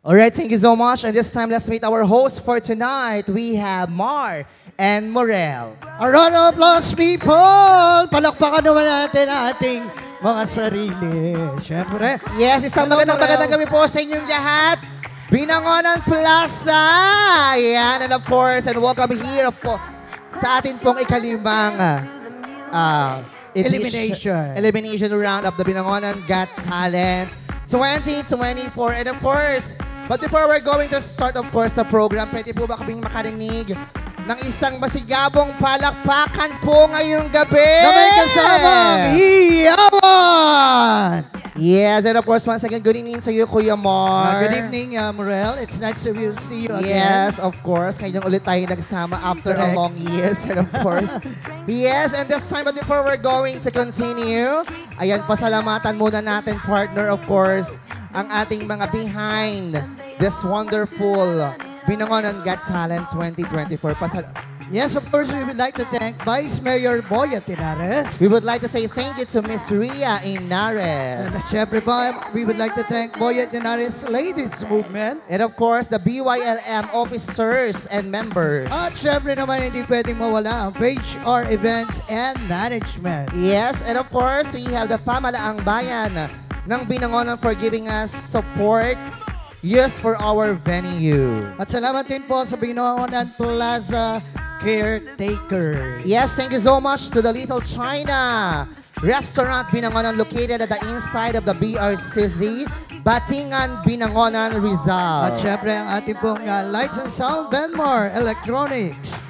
All right, thank you so much. And this time, let's meet our host for tonight. We have Mar and Morel. A round of applause, people! Palakpakan naman natin ating mga sarili. Siyempre. Yes, isang magandang gabi po sa inyong lahat. Binangonan Plaza. Ayan, and of course, and welcome here po sa atin pong ikalimang elimination round of the Binangonan Got Talent 2024. And of course, but before we're going to start, of course, the program, pwede po ba kaming makarinig ng isang masigabong palakpakan po ngayong gabi? Na may kasamang hiyawan! Yes, and of course, once again, good evening to you, Kuya Mar. Good evening, Morel. It's nice to see you again. Yes, of course. Ngayon ulit tayo nagsama after a long years. And of course, yes, and this time, but before we're going to continue, ayan, pasalamatan muna natin, partner, of course, ang ating mga behind this wonderful Binangonan Got Talent 2024. Yes, of course, we would like to thank Vice Mayor Boya Tinares. We would like to say thank you to Miss Ria Inares. And syempre pa, we would like to thank Boya Tinares Ladies Movement. And of course, the BYLM officers and members. At syempre naman, hindi pwedeng mawala ang HR Events and Management. Yes, and of course, we have the Pamalaang Bayan ng Binangonan for giving us support used for our venue. At salamat din po sa Binangonan Plaza caretaker. Yes, thank you so much to the Little China Restaurant Binangonan located at the inside of the BRCZ, Batingan, Binangonan, Rizal. At syempre ang ating pong Lights and Sound, Benmar Electronics.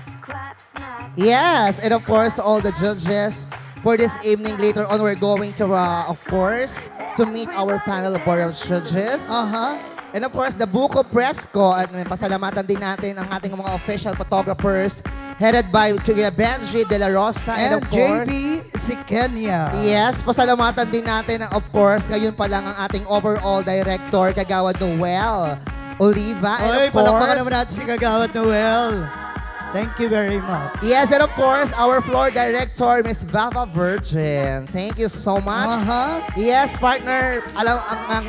Yes, and of course, all the judges for this evening. Later on, we're going to, of course, to meet our panel of board of judges. And of course, the Buko Fresco. At pasalamatan din natin ang ating mga official photographers headed by Kuya Benji De La Rosa. And of course, JB Sikenya. Yes, pasalamatan din natin, of course, ngayon pa lang ang ating overall director, Kagawad Noel Oliva. And of course, palakpakan naman natin si Kagawad Noel. Thank you very much. Yes, and of course, our floor director, Miss Vava Virgin. Thank you so much. Yes, partner, alam,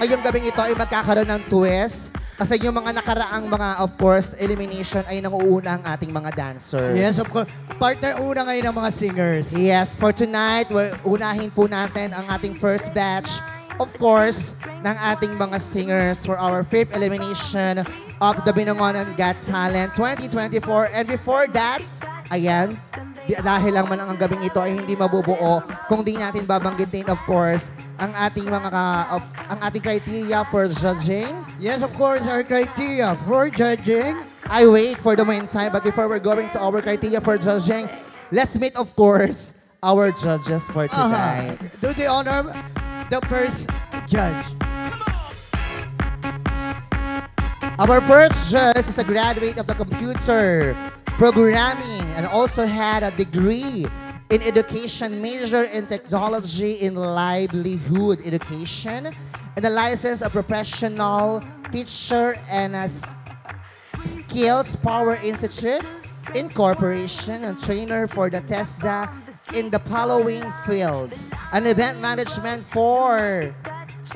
ngayong gabing ito ay magkakaroon ng twist. Kasi yung mga nakaraang mga, of course, elimination ay nanguuna ang ating mga dancers. Yes, of course. Partner, una ngayon ng mga singers. Yes, for tonight, unahin po natin ang ating first batch, of course, ng ating mga singers for our fifth elimination of the Binangonan Got Talent 2024. And before that, ayan, dahil lang man ang gabing ito ay hindi mabubuo kung di natin babanggitin, of course, ang ating mga ang ating criteria for judging. Yes, of course, our criteria for judging. I wait for the meantime, but before we're going to our criteria for judging, let's meet, of course, our judges for tonight. Do the honor the first judge. Our first judge is a graduate of the computer programming and also had a degree in education, major in technology in livelihood education, and a license of professional teacher and a Skills Power Institute Incorporation and trainer for the TESDA in the following fields: an event management for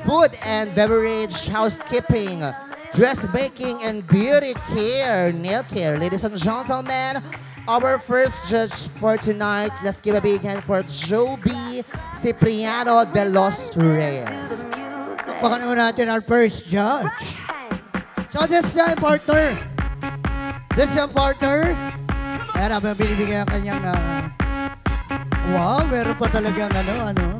food and beverage, housekeeping, dressmaking and beauty care, nail care. Ladies and gentlemen, our first judge for tonight, let's give a big hand for Joby Cipriano de los Reyes. Baka naman natin our first judge. So this time, partner. Ayan, habang binibigay ang kanyang, wow, meron pa talagang ano.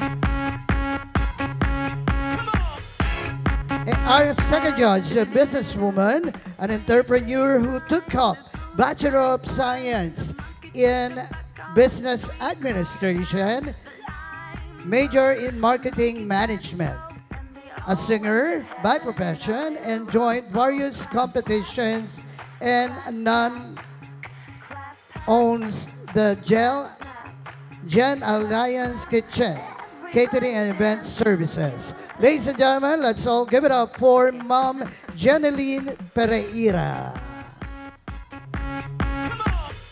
Our second judge, a businesswoman, an entrepreneur who took up Bachelor of Science in Business Administration, major in Marketing Management, a singer by profession, and joined various competitions, and owns the Gen Alliance Kitchen, Catering and Event Services. Ladies and gentlemen, let's all give it up for Ma'am Jeneline Pereira.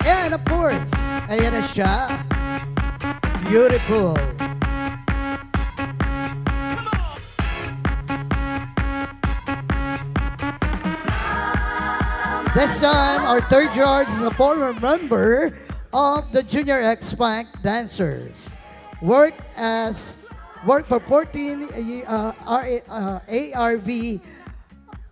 And of course, ayan na siya. Beautiful. This time, our third judge is a former member of the Junior X-Pac Dancers. Worked for 14 ARV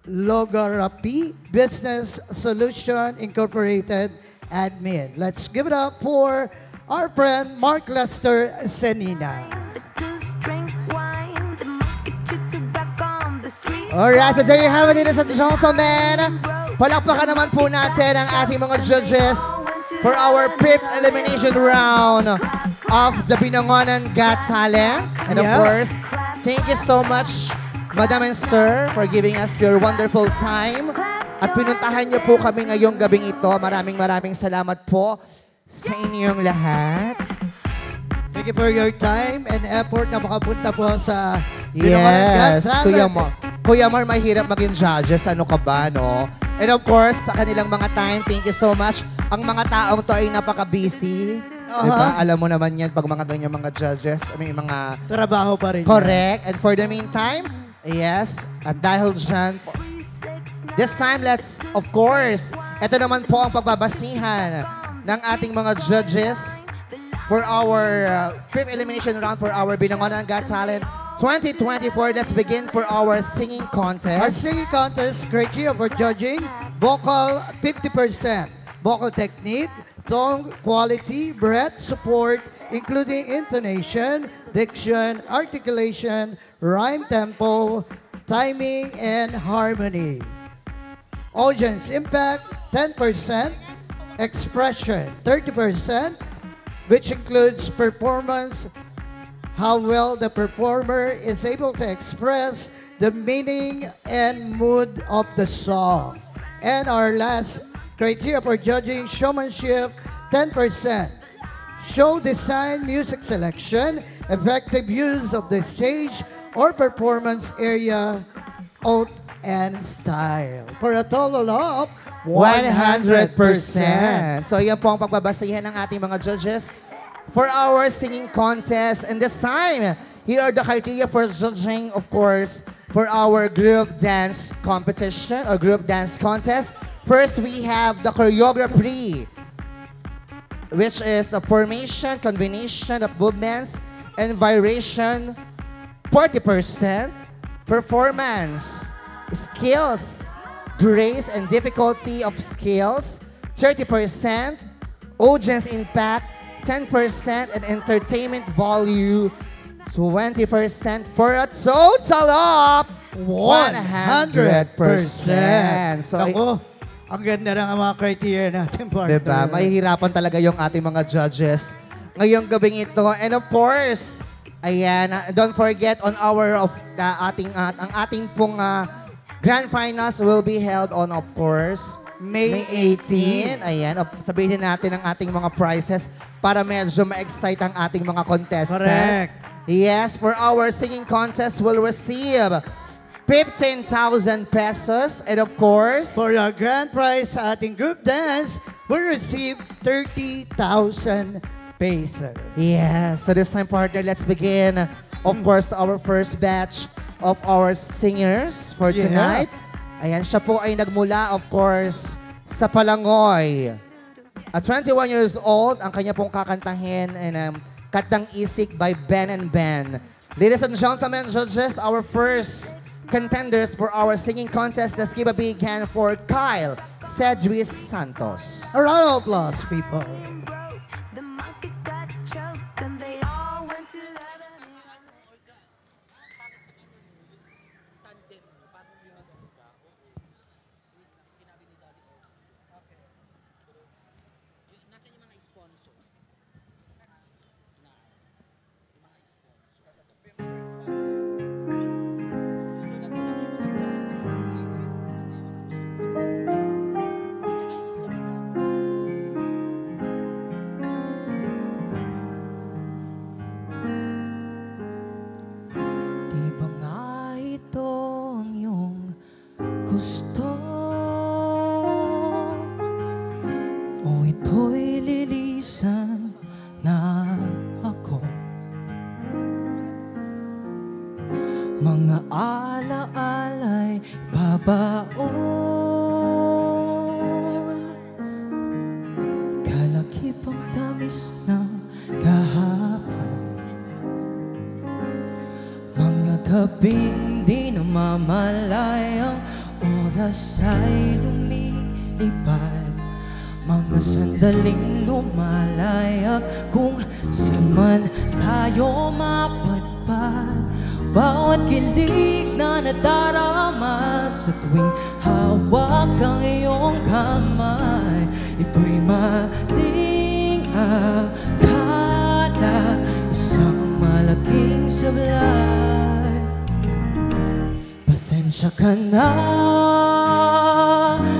Logoraphy Business Solution Incorporated admin. Let's give it up for our friend Mark Lester Senina. Alright, so there you have it, ladies and gentlemen. Palakpakan naman po natin ang ating mga judges for our fifth elimination round of the Binangonan Got Talent. And of course, thank you so much, Madam and Sir, for giving us your wonderful time. At pinuntahan niyo po kami ngayong gabing ito. Maraming salamat po sa inyong lahat. Thank you for your time and effort na makapunta po sa Yes, Kuya Mar, mahirap maging judges. Ano ka ba, no? And of course, sa kanilang mga time, thank you so much. Ang mga taong to ay napaka-busy. Diba? Alam mo naman yan pag mga ganyan mga judges. May mga trabaho pa rin. Correct. And for the meantime, yes, at dahil dyan, this time, let's, of course, ito naman po ang pagbabasihan ng ating mga judges for our fifth elimination round for our Binangonan Got Talent 2024. Let's begin for our singing contest. Our singing contest criteria for judging: vocal 50%, vocal technique, tone quality, breath, support, including intonation, diction, articulation, rhyme tempo, timing, and harmony. Audience impact 10%, expression 30%, which includes performance, how well the performer is able to express the meaning and mood of the song. And our last criteria for judging: showmanship 10%, show design, music selection, effective use of the stage or performance area, out and style. For a total of 100%. So yan po ang pagbabasihan ng ating mga judges for our singing contest. And this time, here are the criteria for judging, of course, for our group dance competition or group dance contest. First, we have the choreography, which is a formation, combination of movements, and variation, 40%. Performance, skills, grace and difficulty of skills, 30%. Audience impact, 10%, and entertainment value, 20%, for a total of 100%. So, ako, ang ganda ng mga criteria natin, partner. diba? Mahihirapan talaga yung ating mga judges ngayong gabing ito. And of course, ayan, don't forget on our ang ating pong grand finals will be held on, of course, May 18. Ayan, sabihin natin ang ating mga prizes para medyo ma-excite ang ating mga contestant. Correct. Yes, for our singing contest, we'll receive 15,000 pesos. And of course, for our grand prize sa ating group dance, we'll receive 30,000 pesos. yes, so this time, partner, let's begin, of course, our first batch of our singers for tonight. Ayan, siya po ay nagmula, of course, sa Palangoy. At 21 years old, ang kanya pong kakantahin and Katang Isik by Ben and Ben. Ladies and gentlemen, judges, our first contenders for our singing contest. Let's give a big hand for Kyle Cedris Santos. A round of applause, people. Mga alaala'y babaon gabing di namamalayang oras ay lumilipad. Mga sandaling lumalayag kung saan man tayo mapadpad. Bawat kilig na nadarama sa tuwing hawak ang iyong kamay, ito'y maling akala, isang malaking sablay. Pasensya ka na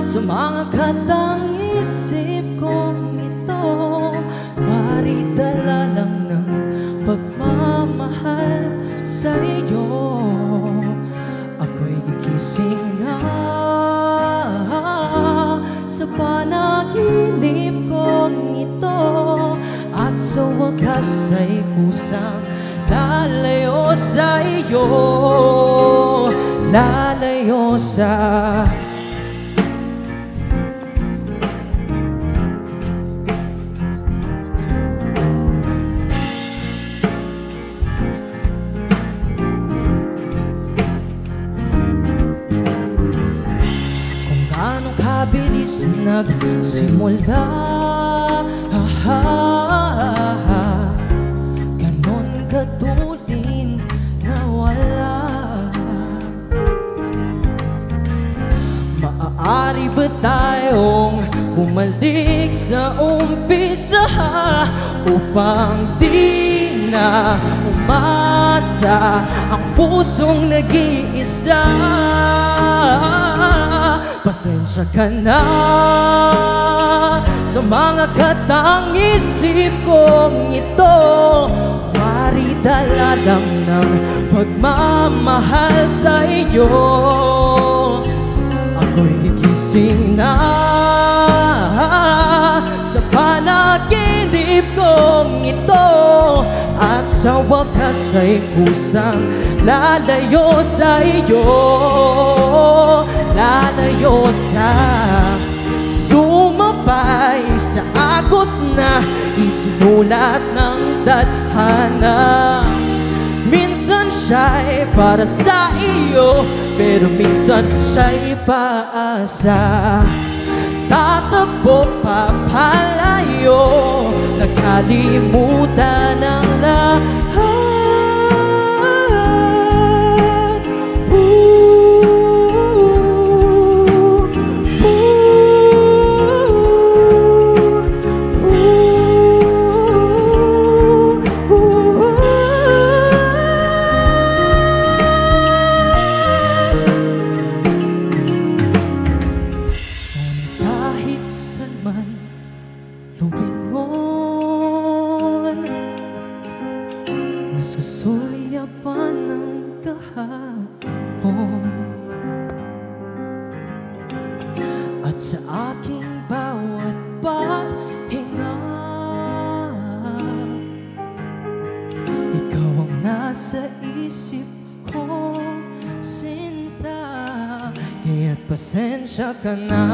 sa mga katang-isip kong ito, pari dala lang ng pagmamahal sa iyo. Ako'y gigising na sa panaginip kong ito, at sa wakas ay kusang lalayo sa iyo, lalayo sa bilis nagsimula, ganon katulin na wala. Maaari ba tayong bumalik sa umpisa upang di na umasa ang pusong nag-iisa? Pasensya ka na sa mga katang-isip kong ito, pari dala lang ng pagmamahal sa iyo. Ako'y gigising na sa panaginip kong ito, at sa wakas ay kusang lalayo sa iyo, lalayo sa sumabay sa agos na isinulat ng tadhana. Minsan siya'y para sa iyo, pero minsan siya'y paasa. Tatakbo papalayo, nakalimutan ang lahat. Nasasulyapan ng kahapon, at sa aking bawat paghinga, ikaw ang nasa isip ko, sinta. Kaya't pasensya ka na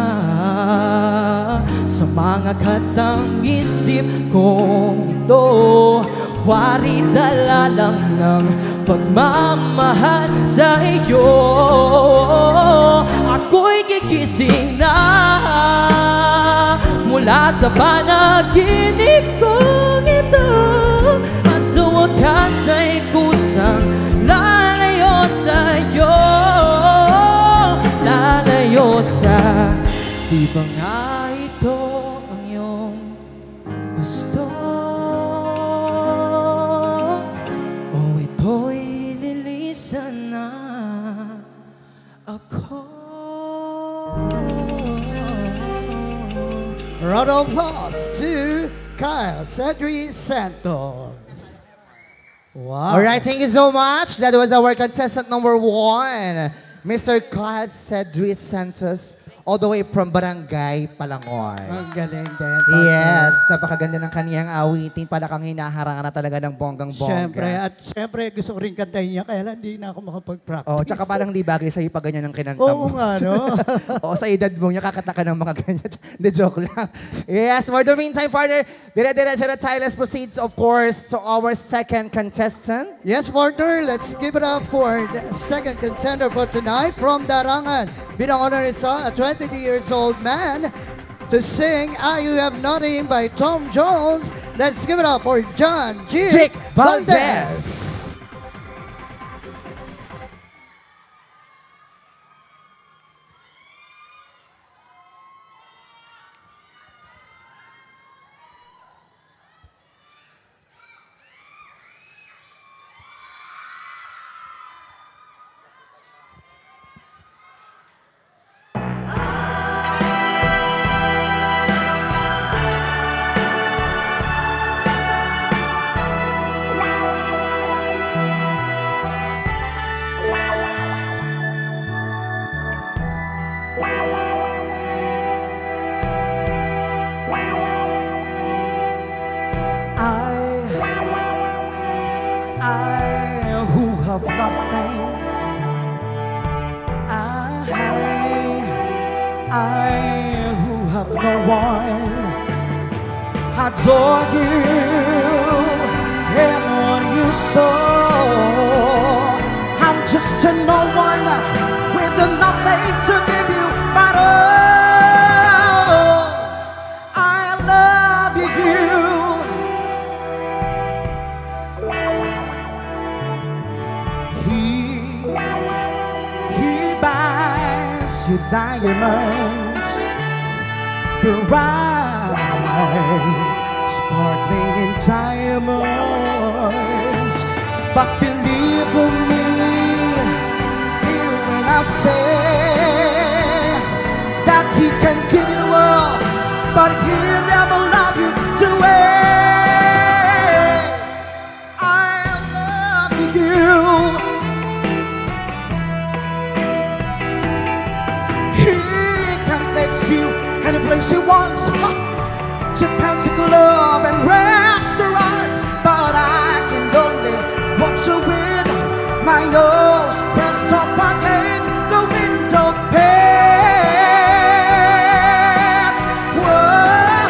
sa mga katang-isip kong ito, wari dala lang ng pagmamahal sa iyo. Ako'y gigising na mula sa panaginip kong ito, at sa wakas ay kusang lalayo sa iyo, lalayo sa di ba nga ito ang iyong gusto? Round of applause to Kyle Cedric Santos. Wow. All right, thank you so much. That was our contestant number 1, Mr. Kyle Cedric Santos all the way from Barangay Palangoy. Ang galing din. Yes, napakaganda ng kaniyang awitin. Para kang hinaharangan na talaga ng bonggang-bongga. Siyempre, gusto ko rin kantahin niya, kaya lang hindi na ako makapag-practice. Oh, tsaka parang di bagay sa'yo pag ganyan ang kinanta Oo mo. nga, no? Oo, sa edad mo, kakata ka ng mga ganyan. Hindi, joke lang. Yes, for the meantime, partner, dire-diretso na tayo. Let's proceed, of course, to our second contestant. Yes, partner, let's give it up for the second contender for tonight from Darangan. Binang honor isa, a 22 years old man, to sing I You Have Nothing by Tom Jones. Let's give it up for John G. Valdez. I who have nothing, I who have no one, adore you and what you saw. I'm just a no one with nothing to give you, but oh, I love you. He buys you diamonds, bright, sparkling in diamonds. But believe me, hear when I say that he can give you the world, but he'll never love you the way I love you. You any place he wants, Japan's a club and restaurants, but I can only watch you with my nose pressed up against the window pane. Whoa,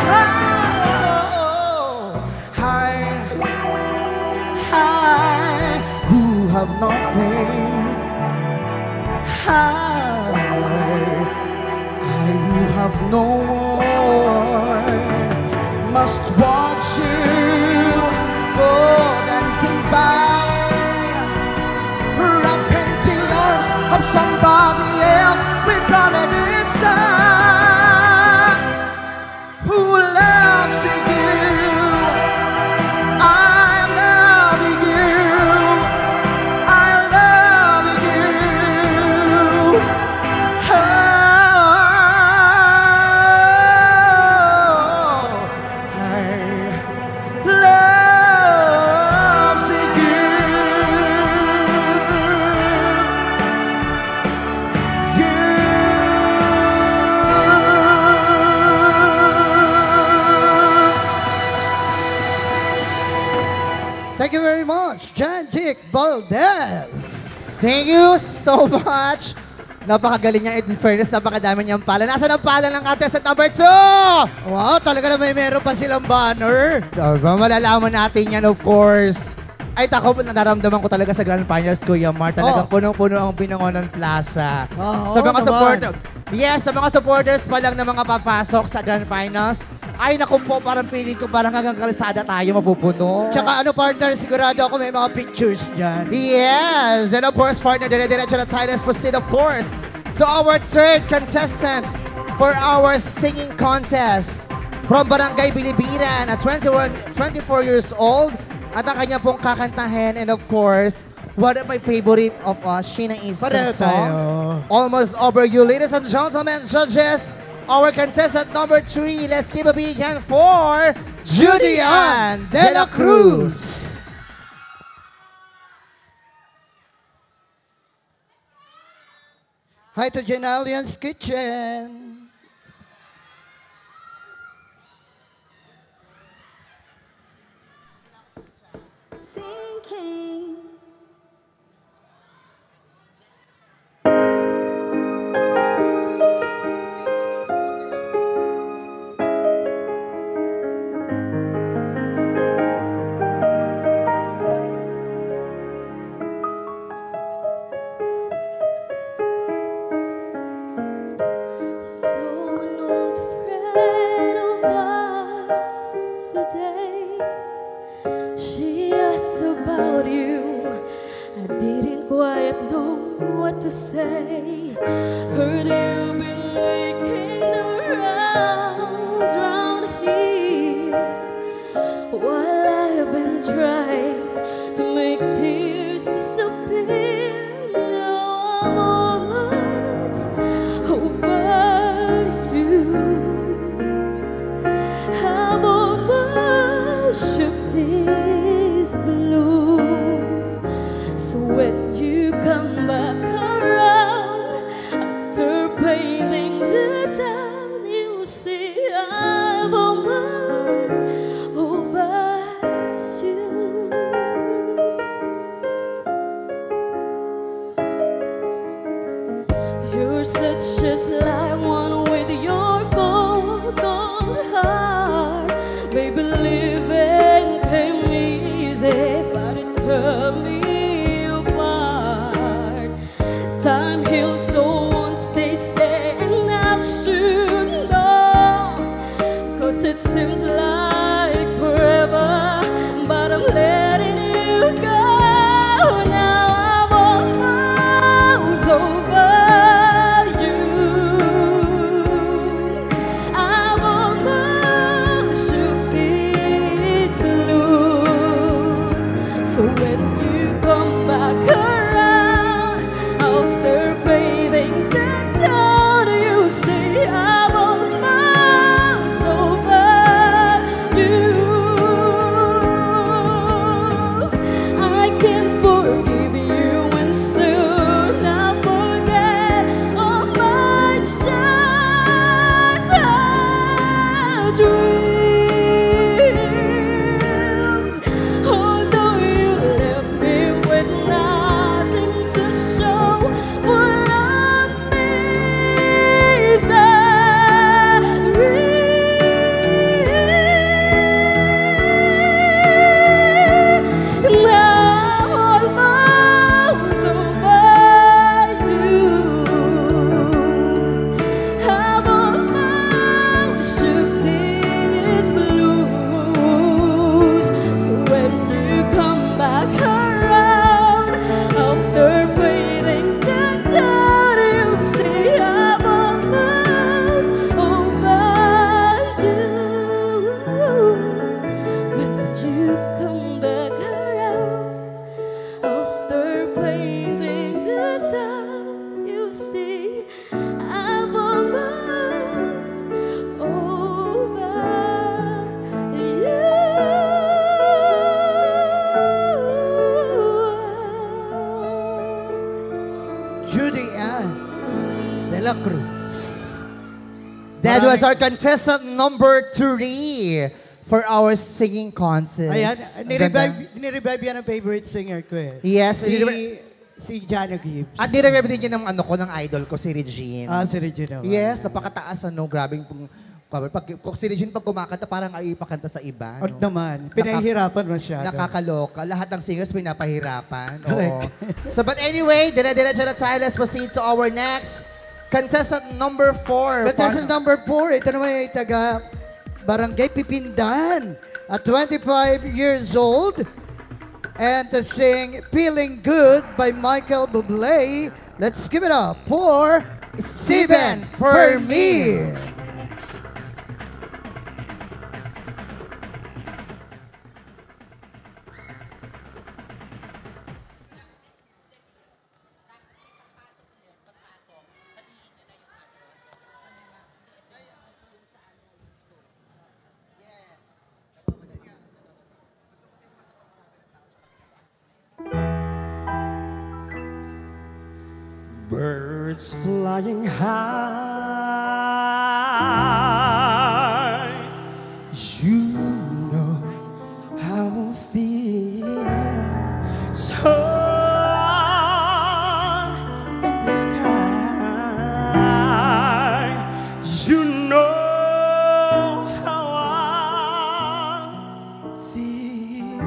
I who have nothing, you have no one, must watch you go dancing by, wrapped in the arms of somebody else without any time, who loves you. I love you. I love you. Thank you very much, John G. Valdez. Thank you so much. Napakagaling niya. In fairness, napakadami niyang pala. Nasaan ang pala ng contestant number 2? Wow, talaga na meron pa silang banner. Malalaman natin yan, of course. Ay, tako, naramdaman ko talaga sa Grand Finals, Kuya Mar. Talagang punong-puno ang Binangonan Plaza. Sa mga supporters. Yes, sa mga supporters pa lang na mga papasok sa Grand Finals. Ay, naku po, parang feeling ko parang hanggang kalsada tayo mapupuno. Tsaka ano, partner, sigurado ako may mga pictures dyan. Yes, and of course, partner, dire-diretso na tayo. Let's proceed, of course, to our third contestant for our singing contest from Barangay Bilibiran at 24 years old. At ang kanya pong kakantahin, and of course, one of my favorite of Sheena Easton's song, Almost Over You. Ladies and gentlemen, judges, our contestant number 3, let's give a big hand for Judian De La Cruz. Hi to Janalian's Kitchen. Sinking. So an old friend of ours today. She asked about you. I didn't quite know what to say. Heard you've been making the rounds round here, while I've been trying to make tears disappear. Now I'm almost over you. I've almost shook these blues. So when you come back around after painting the town, you see I've almost over you. You're such a sly one with your cold, cold heart. Baby, living came easy, but it tore me apart. Time heals, so once they say, and I should know, 'cause it seems like forever, but I'm letting you go. Now I'm almost over you. I've almost shook these blues. So when you come back around after bathing the town, you see I'm almost over you. I can forgive you, and soon I'll forget all my shattered dreams. Although you left me with nothing to show for love misery. Now almost over you. I've almost shook these blues. So when you come back around after bathing the town, you see I'm almost over you. When you come back around after painting the town, you see I'm almost over you. Judy Ann de la Cruz. That was our contestant number 3 for our singing contest. Ayan, Ang ganda. nirevive yan ang favorite singer ko eh. Yes, Si Jana Gibbs. At nire-rev din yun ng ano ko, ng idol ko, si Regine. Si Regina. Yes, napakataas, ano, grabing pong cover. Kung si Regine pag kumakanta, parang ay ipakanta sa iba. At No? naman, pinahihirapan masyado. Nakakaloka. Lahat ng singers pinapahirapan. Oo. So, but anyway, dire-diretso na tayo. Let's proceed to our next contestant number 4. Contestant number 4, ito naman ay taga Barangay Pipindan at 25 years old. And to sing Feeling Good by Michael Bublé, let's give it up for Steven Fermi. birds flying high. You know how I feel. Sun in the sky. You know how I feel.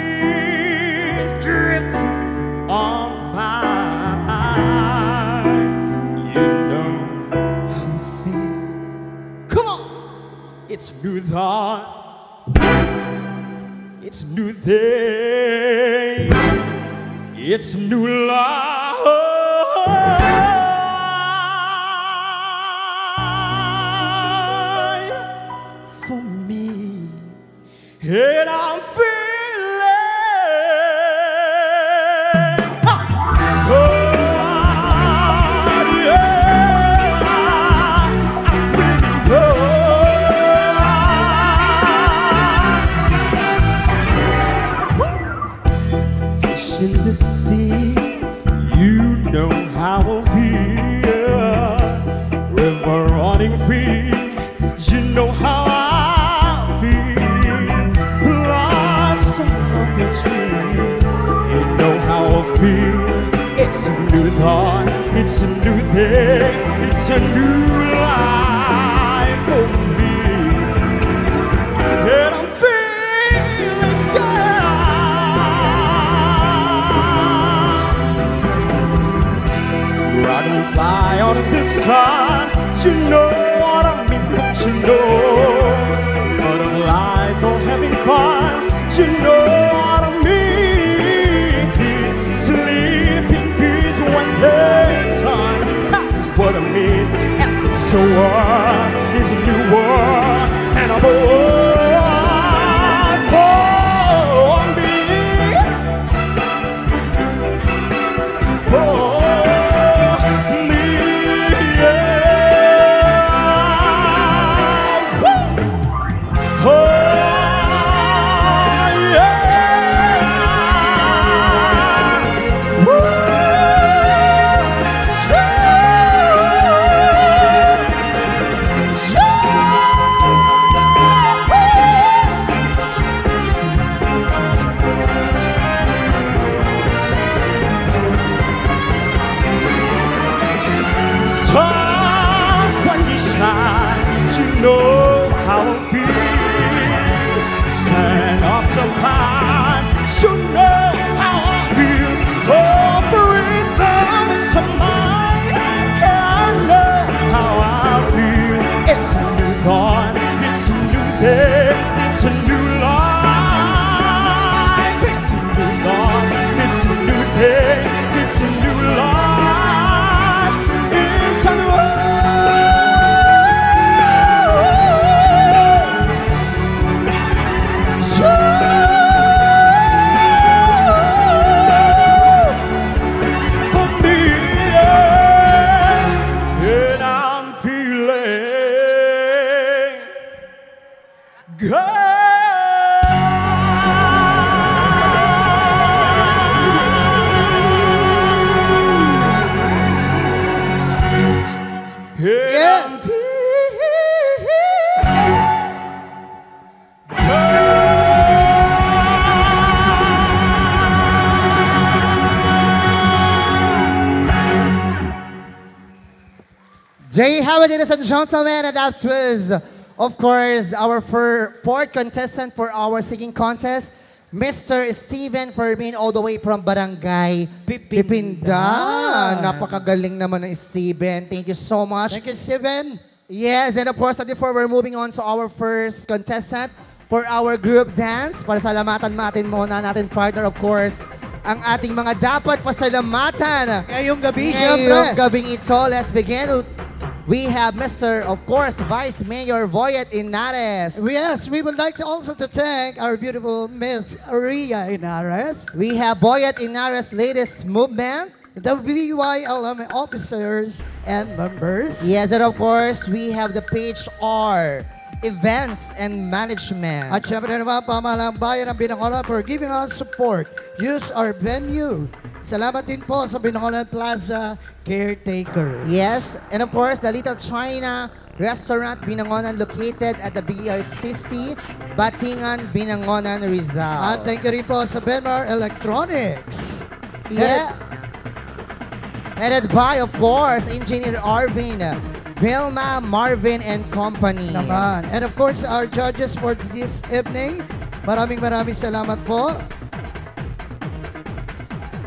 Breeze drifting on by. You know how I feel. Come on! It's new dawn. It's a new day. It's a new life for me. And I'm feeling oh, yeah. I'm feeling fish in the sea, you know how I feel. River running free, you know how I feel. Blossom on the tree, you know how I feel. It's a new dawn, it's a new day, it's a new life for me. And I'm feeling good. I can fly on the sun, you know what I mean, don't you know? Butterflies all having fun, you know what I mean. Sleeping peace when there's sun, that's what I mean. And so is a new world, and I'm for me. For stars when you shine, you know how I feel. Stand up to mine, you know how I feel. Oh, freedom is mine, yeah, I know how I feel. It's a new dawn, it's a new day, it's a new life. It's a new dawn, it's a new day, it's a new life. It's a new for me, yeah. And I'm feeling good. Yeah. I'm feeling There you have it, ladies and gentlemen, and that was, of course, our fourth contestant for our singing contest, Mr. Steven Fermin, all the way from Barangay Pipinda. Napakagaling naman ng Steven. Thank you so much. Thank you, Steven. Yes, and of course, before we're moving on to our first contestant for our group dance, pasalamatan natin muna natin partner, of course, ang ating mga dapat pasalamatan. Ngayong gabi, Ngayong syempre. gabing ito, let's begin. We have Mr. of course, Vice Mayor Voyet Inares. Yes, we would like to also to thank our beautiful Miss Ria Inares, We have Voyet Inares latest movement. the BYLM officers and members. Yes, and of course, we have the Page R Events and Management. At syempre naman, pamahalang bayan ng Binacola for giving us support. Use our venue Salamat din po sa Binangonan Plaza caretaker. Yes, and of course, the Little China Restaurant Binangonan located at the BRCC, Batingan, Binangonan, Rizal. At thank you rin po sa Benmar Electronics. Yeah. Headed by, of course, Engineer Arvin, Vilma, Marvin, and Company. Naman. And of course, our judges for this evening, maraming salamat po.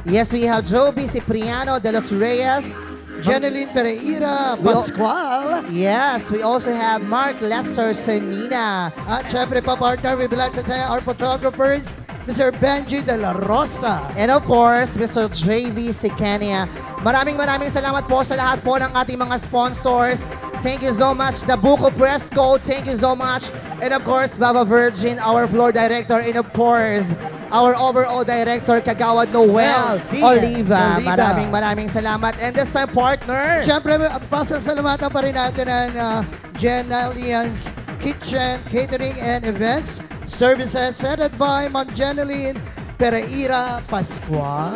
Yes, we have Joby Cipriano de los Reyes, Jeneline Pereira Pascual. Yes, we also have Mark Lester Senina. At syempre pa partner, we would like to thank our photographers, Mr. Benji de la Rosa. And of course, Mr. JV Sikania. Maraming salamat po sa lahat po ng ating mga sponsors. Thank you so much, Nabucco Presco. Thank you so much. And of course, Baba Virgin, our floor director. And of course, our overall director, Kagawad Noel Oliva. Maraming salamat. And this time, partner. Siyempre, pasasalamatan pa rin natin ang Jen Alliance Kitchen, Catering and Events Services headed by Ma'am Jeneline Pereira Pascual.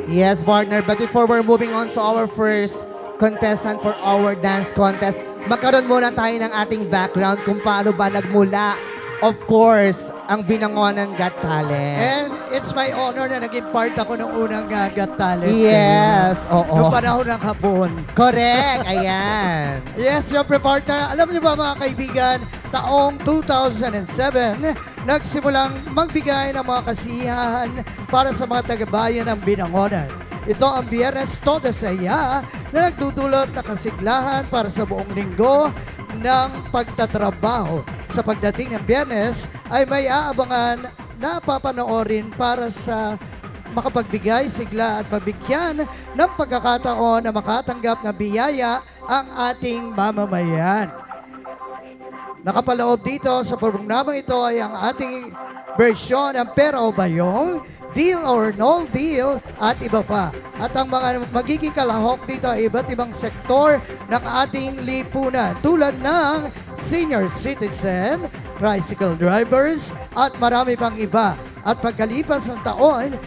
Yes, partner. But before we're moving on to our first contestant for our dance contest, magkaroon muna tayo ng ating background kung paano ba nagmula, of course, ang Binangonan Got Talent. And it's my honor na naging part ako ng unang Got Talent. Yes, oo. Noong panahon ng hapon. Correct, ayan. Yes, siyempre partner. Alam niyo ba mga kaibigan, taong 2007, nagsimulang magbigay ng mga kasiyahan para sa mga taga-bayan ng Binangonan. Ito ang Biyernes Todo Saya na nagdudulot na kasiglahan para sa buong linggo ng pagtatrabaho. Sa pagdating ng Biyernes ay may aabangan na papanoorin para sa makapagbigay sigla at mabigyan ng pagkakataon na makatanggap ng biyaya ang ating mamamayan. Nakapaloob dito sa programang ito ay ang ating bersyon ng Pera o Bayong, Deal or No Deal at iba pa. At ang mga magiging kalahok dito ay iba't ibang sektor ng ating lipunan tulad ng senior citizen, tricycle drivers at marami pang iba. At pagkalipas ng taon,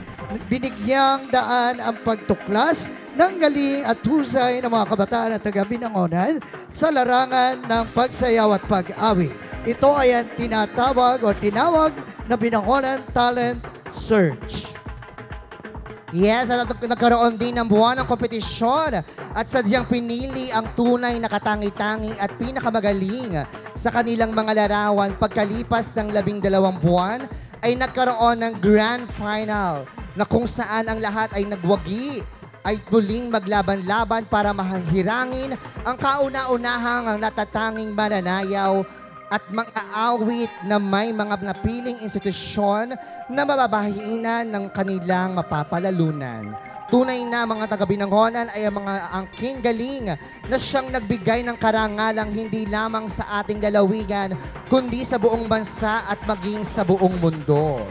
binigyang daan ang pagtuklas ng galing at husay ng mga kabataan at taga-Binangonan sa larangan ng pagsayaw at pag-awit. Ito ay ang tinatawag o tinawag na Binangonan Talent Search. Yes, at nagkaroon din ng buwan ng kompetisyon at sadyang pinili ang tunay na katangi-tangi at pinakamagaling sa kanilang mga larawan. Pagkalipas ng 12 buwan ay nagkaroon ng grand final na kung saan ang lahat ay nagwagi ay tuling maglaban-laban para mahirangin ang kauna-unahang natatanging mananayaw at mga awit na may mga napiling institusyon na mababahinan ng kanilang mapapalalunan. Tunay na mga taga-Binangonan ay ang mga angking galing na siyang nagbigay ng karangalang hindi lamang sa ating lalawigan, kundi sa buong bansa at maging sa buong mundo.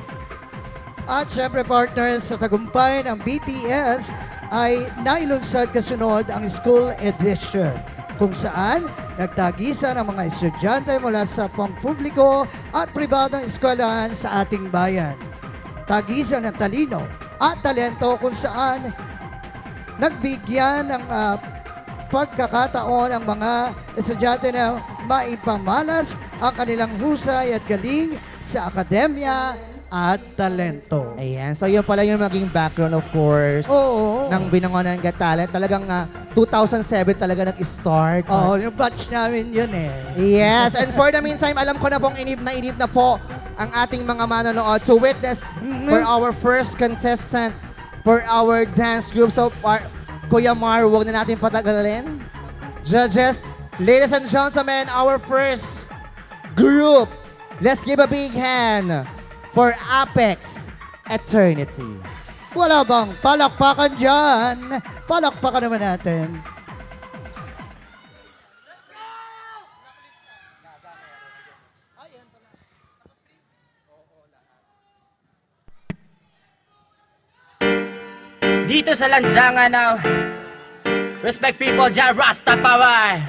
At syempre partners, sa tagumpay ng BTS ay nailunsad kasunod ang School Edition, kung saan nagtagisan ang mga estudyante mula sa pampubliko at pribadong eskwelahan sa ating bayan. Tagisan ng talino at talento kung saan nagbigyan ng pagkakataon ang mga estudyante na maipamalas ang kanilang husay at galing sa akademya at talento. Ayan, so yun pala yung maging background, of course, ng Binangonan Got Talent. Talagang 2007 talaga nag-start. Oo, yung batch namin yun eh. Yes, and for the meantime, alam ko na pong inip na po ang ating mga manonood to witness for our first contestant for our dance group. So, Kuya Mar, huwag na natin patagalin. Judges, ladies and gentlemen, our first group. Let's give a big hand for Apex Eternity. Wala bang palakpakan dyan? Palakpakan naman natin. Dito sa lansangan ng Respect People, Jah Rastafari.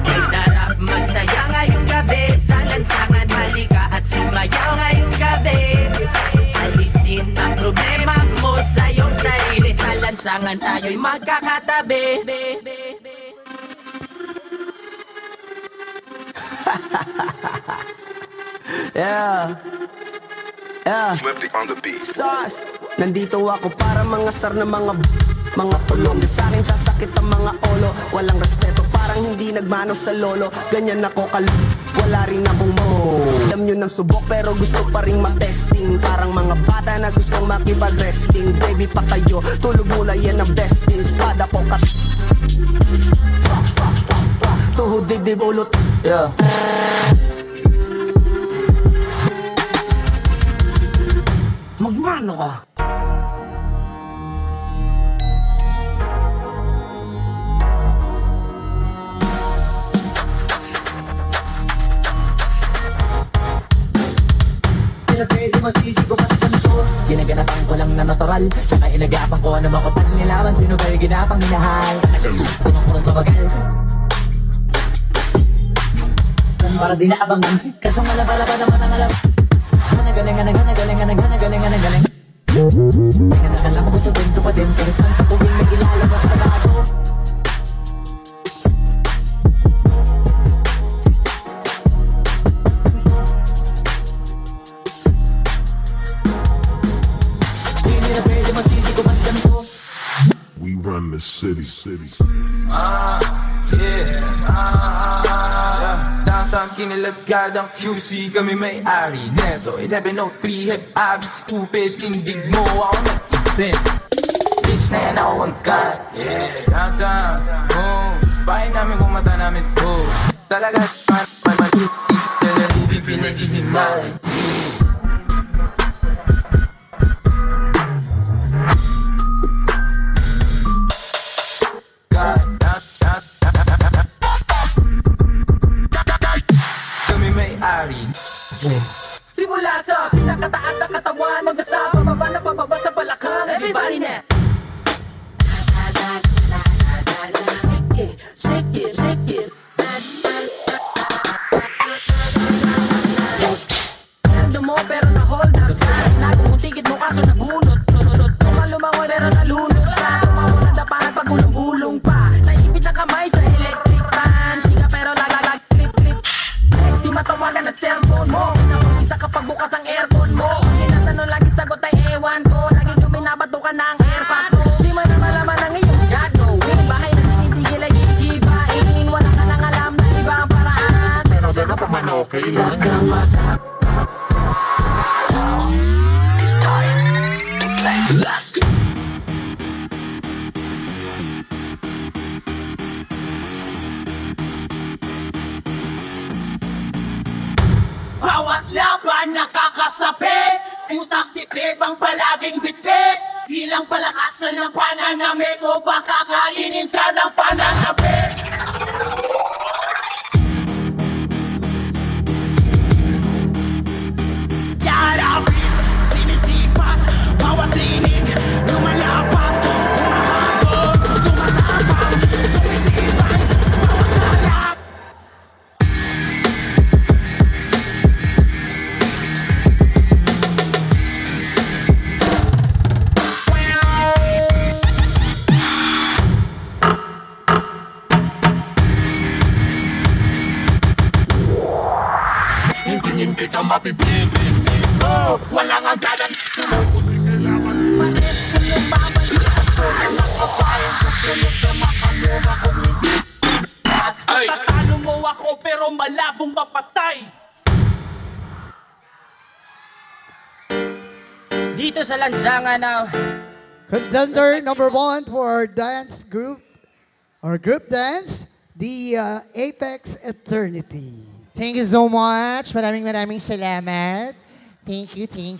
May sarap magsaya ngayong gabi sa lansangan, halika at lansangan tayo'y magkakatabi. Yeah. Swifty on the beat. Sus, nandito ako para mga sar na mga tulong. Di sa akin sasakit ang mga olo. Walang respeto, parang hindi nagmano sa lolo. Ganyan ako wala rin akong mo. Alam nyo ng subok pero gusto pa rin matesting. Parang mga bata na gustong makipag-resting. Baby pa kayo, tulog mula yan ang best in. Espada ko tuhod dibdib ulot. Yeah. Magmano ka? Pwede masisi ko pati ganito. Sinaganapan ko lang na natural. Saka inagapan ko na makapal nilaban. Sino kayo ginapang minahal? Kurang tumagal. Para di naabangan. Kasong malabalaban naman ang alam. Galing. Tingnan lang ko sa bento pa din. Pero saan sa tubig may ilalabas na bago. Hindi na pwede masisi ko man ganito. We run the city. Downtown kinilagkad ang QC, kami may-ari neto 1103 hip abs, stupid, tindig mo ako nag-isip. Bitch na yan ako agad. Downtown, bahay namin kung mata namin to. Talaga isip nila hindi pinag-ihimahin. Simula sa pinakataas sa katawan, magdasa pababa na pababa sa balakang. Everybody na! Shake it. Ando mo pero na-hold up ka. Nagumutigit mo kaso nabunot. Kung lumangoy pero nalunod ka. Tumawalan na parang pagulong-gulong pa. Naipit na kamay sa electric fan. Siga pero lagalag trip. Di matawagan ang cellphone mo. Isa kapag bukas ang aircon mo. Tinatanong lagi sagot ay ewan ko. Lagi yung binabato ka ng airpod mo. Di mo na malaman ang iyong gagawin. Bahay na tinitigil ay gigibain. Wala ka nang alam na ibang paraan. Pero gano'n pa man okay lang. It's time to play. Let's go. Bawat laban nakakasapit, utak titib ang palaging bitbit. Bilang palakasan ng pananamit o baka kainin ka ng pananabit. Yarapit, sinisipat, bawat tinig, lumalapat, humahabol, tumatapang, tumitipan, bawat salap. Hindi ka mapipitin dito. Walang agalan. Sumukot ay kailangan. Manis kung lumabalik. Kasunan ang kapayan sa tulog na makaluma kung hindi. Tatalo mo ako pero malabong mapatay. Dito sa lansangan na Contender number 1 for our dance group, or group dance, the Apex Eternity. Thank you so much. Maraming salamat. Thank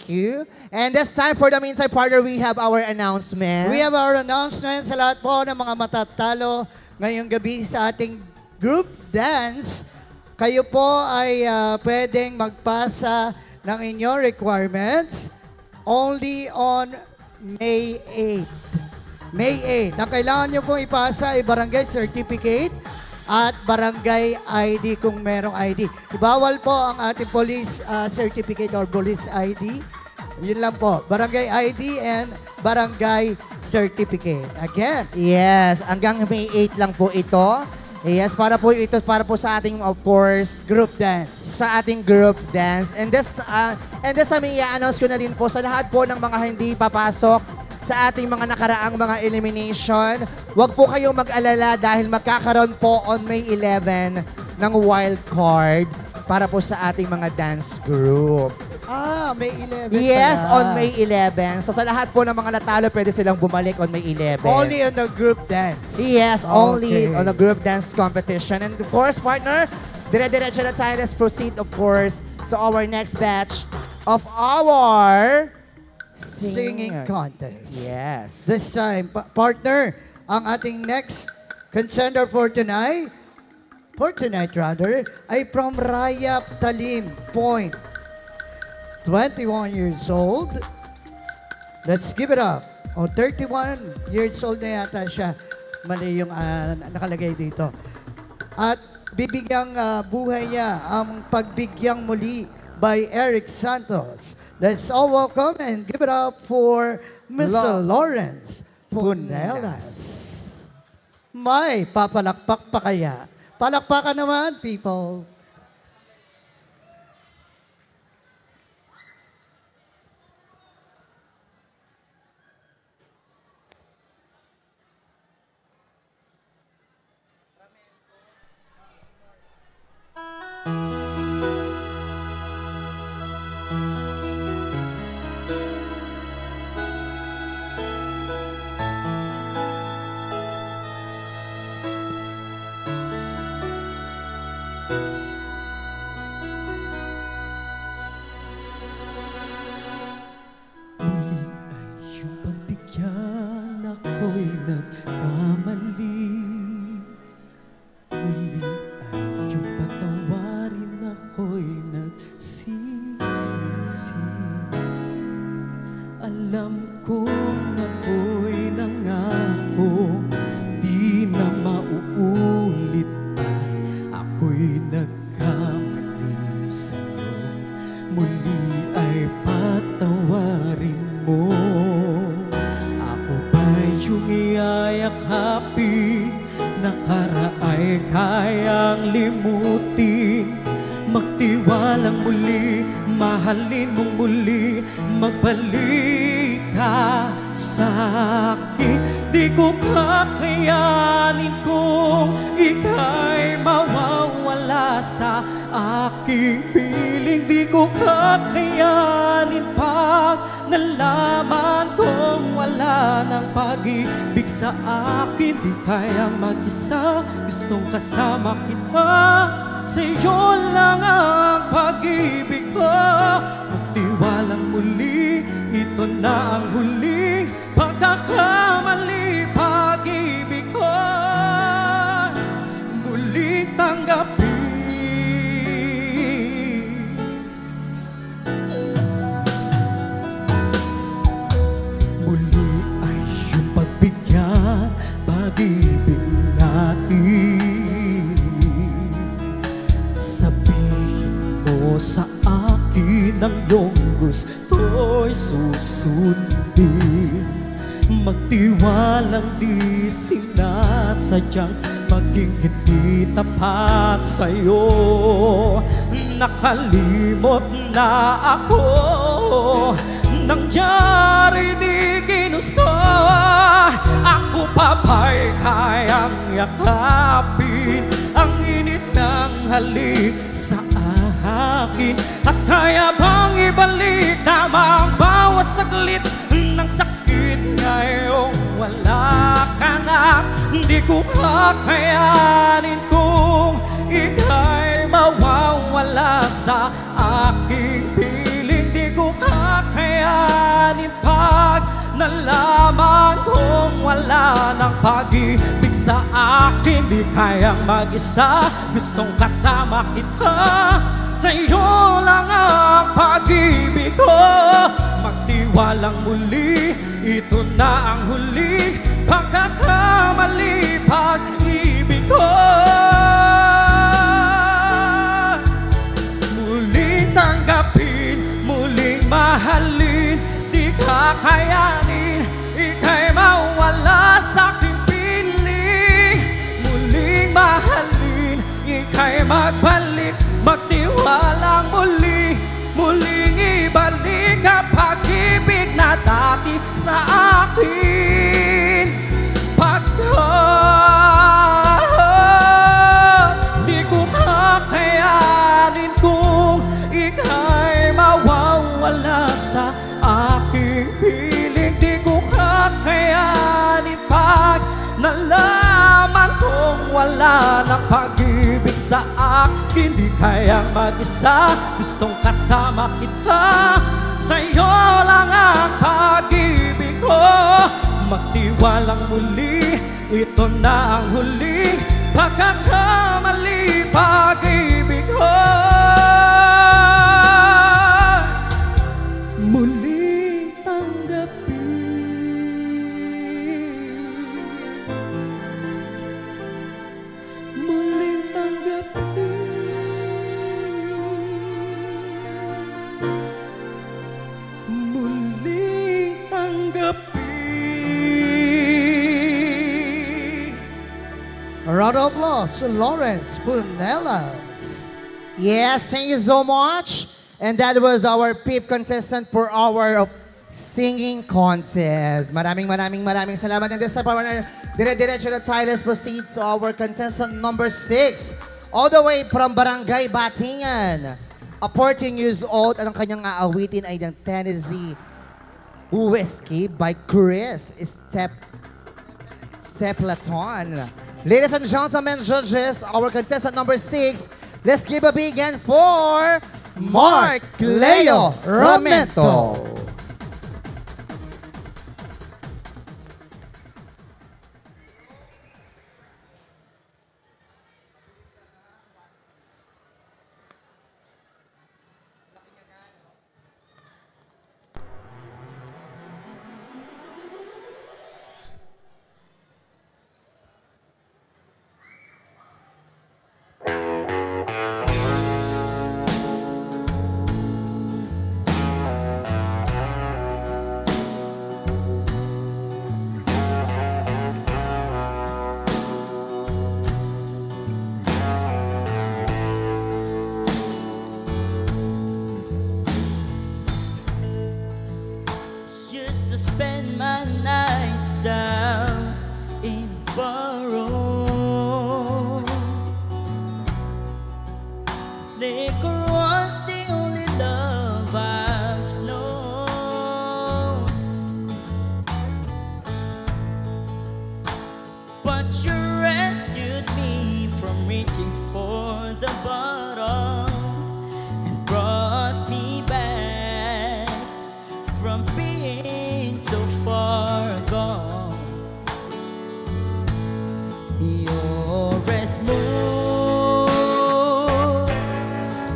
you. And this time for the meantime partner, we have our announcement. We have our announcement sa lahat po ng mga matatalo ngayong gabi sa ating group dance. Kayo po ay pwedeng magpasa ng inyong requirements only on May 8. May 8. Ang kailangan nyo pong ipasa ay barangay certificate at barangay ID kung merong ID. Ibawal po ang ating police certificate or police ID. Yun lang po. Barangay ID and barangay certificate. Again. Yes, hanggang May 8 lang po ito. Yes, para po sa ating, of course, Group dance. sa ating group dance. And this may i-announce ko na din po sa lahat po ng mga hindi papasok sa ating mga nakaraang mga elimination. Huwag po kayong mag-alala dahil magkakaroon po on May 11 ng wild card para po sa ating mga dance group. May 11 Yes, pala. on May 11. So sa lahat po ng mga natalo, pwede silang bumalik on May 11. Only on the group dance. Yes, only Okay. on the group dance competition. And of course, partner, dire-diretso na tayo. Let's proceed, of course, to our next batch of our Singing contest. Yes. This time, partner, ang ating next contender for tonight rather, ay from Rayap Talim Point. 21 years old. Let's give it up. 31 years old na yata siya. Mali yung nakalagay dito. At bibigyang buhay niya ang Pagbigyang Muli by Eric Santos. Let's all welcome and give it up for Mr. Lawrence Punelas. May papalakpak pa kaya? Palakpakan naman, people. Kayang mag-isa, gustong kasama kita. Sa'yo lang ang pag-ibig ko. Magtiwalang muli, ito na ang huling pagkakamali. Pag-ibig ko muling tanggapin. Muli ay iyong pagbigyan, pag-ibig natin. Sabihin mo sa akin ang iyong gusto'y susundin. Magtiwalang di sinasadyang maging hindi tapat sa'yo. Nakalimot na ako, nangyari di ginusto. Ako pa ba'y kayang yakapin ang init ng halik sa akin? At kaya bang ibalik tama ang bawat saglit ng sakit ngayong wala ka na? Hindi ko kakayanin kung ika'y mawawala sa aking piling. Di ko kakayanin pag nalaman kong wala ng pag-ibig sa akin. Di kayang mag-isa, gustong kasama kita. Sa'yo lang ang pag-ibig ko. Magtiwalang muli, ito na ang huling pagkakamali. Pag-ibig ko muling tanggapin, muling mahalin. Di kakayanin, ika'y mawala magbalik, magtiwalang muli, muling ibalik ang pag-ibig na dati sa akin. Pagkat di ko kakayanin kung ika'y mawawala sa aking piling. Di ko kakayanin pag nalaman kong wala ng pag-ibig sa akin. Di kayang mag-isa, gustong kasama kita, sa'yo lang ang pag-ibig ko. Magtiwalang muli, ito na ang huling pagkakamali, pag-ibig ko. Muling tanggapin, muling tanggapin, muling tanggapin. A round of applause to Lawrence Punelas. Yes, thank you so much. And that was our PIP contestant for our singing contest. Maraming salamat. And this time, dire-diretso na tayo. Let's proceed to our contestant number 6. All the way from Barangay Batingan. A 14 years old. Ang kanyang aawitin ay ng Tennessee Whiskey by Chris Stapleton. Ladies and gentlemen, judges, our contestant number 6, let's give a big hand for Mark Leo Romento. Spend my nights out in Barrow. Liquor was the only love I've known, but you rescued me from reaching for the bottom and brought me back from being so far gone. You're as smooth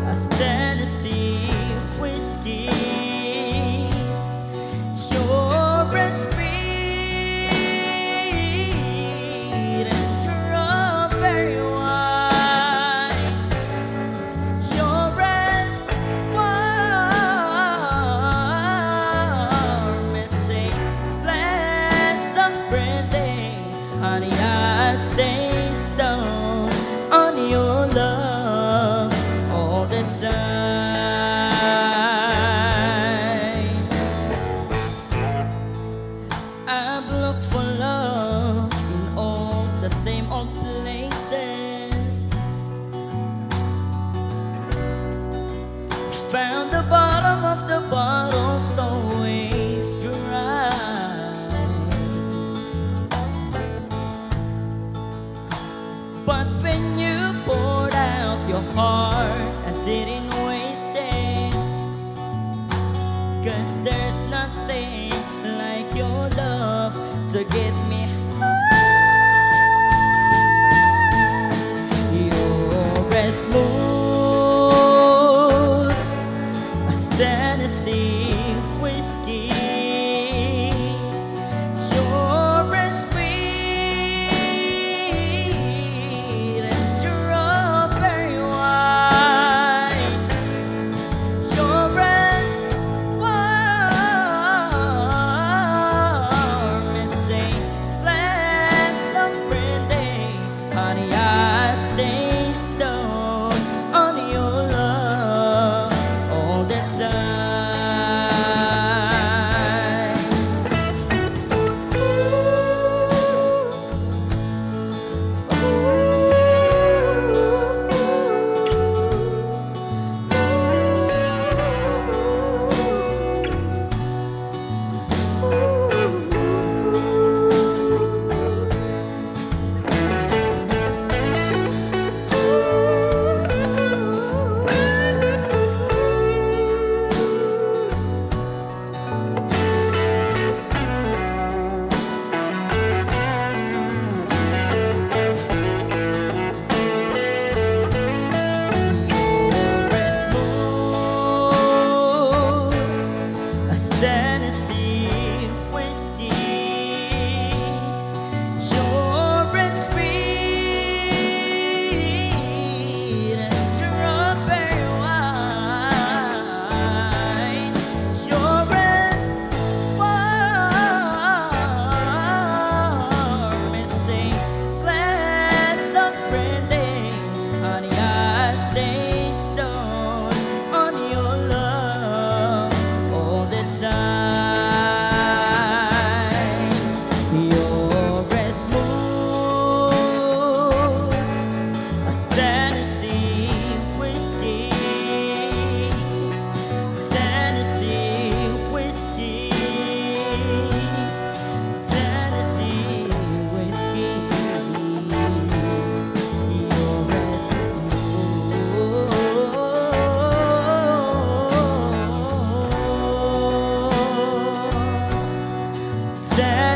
as Tennessee whiskey. You're as sweet as strawberry wine. You're as warm as a glass of brandy. Honey, I stay stoned on your love all the time. I've looked for love in all the same old places, found the bottom of the bottle's always dry. But when you poured out your heart, I didn't waste it, 'cause there's nothing like your love to get me high. You're as smooth as Tennessee whiskey. You're as sweet as strawberry wine. You're as warm as a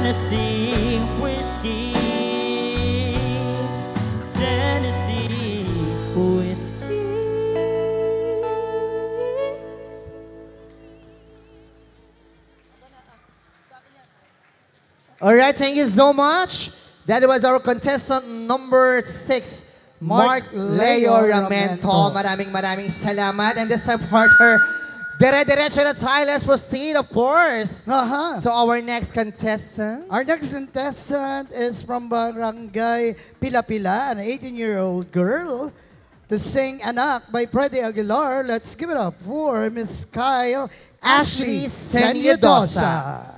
Tennessee whiskey, Tennessee whiskey. All right, thank you so much. That was our contestant number 6, Mark Leo Ramento. Maraming salamat. And this time, partner, dire-diretso na tayo. Let's proceed, of course, to our next contestant. Our next contestant is from Barangay Pila-Pila, an 18-year-old girl, to sing Anak by Freddie Aguilar. Let's give it up for Miss Kyle Ashley Senyadosa.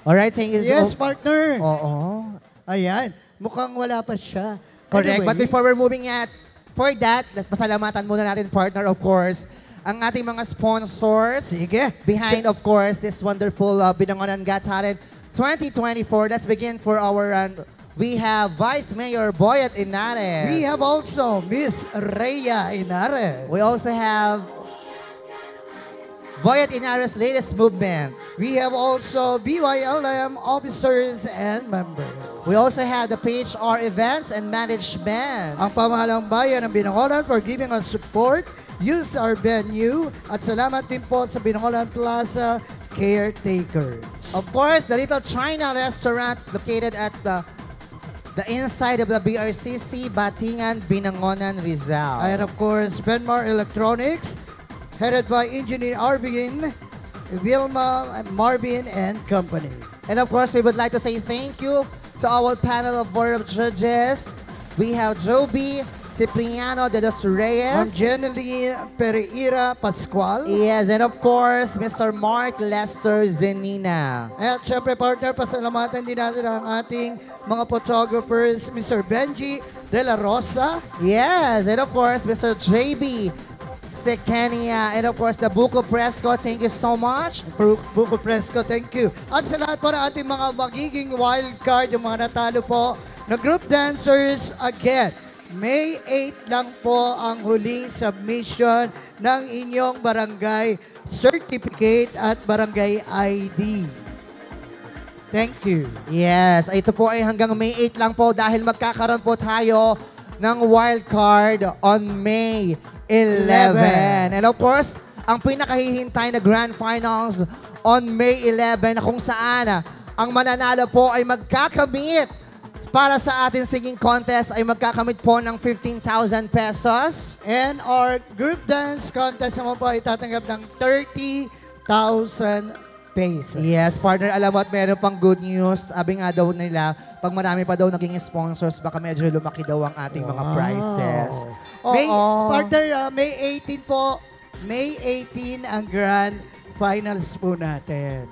Alright, thank you. Yes, partner. Oo. Ayan, mukhang wala pa siya. Correct. Anyway, But before we're moving for that, pasalamatan muna natin, partner, of course, ang ating mga sponsors. Sige. Behind, of course, this wonderful Binangonan Got Talent 2024. Let's begin for our we have Vice Mayor Boyet Inares. we have also Miss Rhea Inares. We also have Boyet Inares' latest movement. We have also BYLM officers and members. We also have the PHR Events and Management. Ang pamahalang bayan ng Binangonan for giving us support. Use our venue. At salamat din po sa Binangonan Plaza caretakers. Of course, the Little China restaurant located at the inside of the BRCC, Batingan, Binangonan, Rizal. And of course, Benmar Electronics, headed by Engineer Arvin, Vilma, Marvin, and company. And of course, we would like to say thank you to our panel of board of judges. We have Joby Cipriano de los Ma'am Reyes. Jeneline Pereira Pascual. Yes, and of course, Mr. Mark Lester Zenina. At syempre partner, pasalamatan din natin ang ating mga photographers, Mr. Benji De La Rosa. Yes, and of course, Mr. JB Sekenia, and of course, the Buko Presco. Thank you so much. Buko Fresco, thank you. At sa lahat po ng ating mga magiging wild card, yung mga natalo po na group dancers, again, May 8 lang po ang huling submission ng inyong barangay certificate at barangay ID. Thank you. Yes, ito po ay hanggang May 8 lang po dahil magkakaroon po tayo ng wild card on May 11. And of course, ang pinakahihintay na Grand Finals on May 11 na kung saan ang mananalo po ay magkakamit para sa ating singing contest ay magkakamit po ng 15,000 pesos. And our group dance contest naman po ay tatanggap ng 30,000 pesos. Yes, partner, alam mo at meron pang good news. Sabi nga daw nila, pag marami pa daw naging sponsors, baka medyo lumaki daw ang ating mga prizes. Partner, May 18 po. May 18 ang grand finals po natin.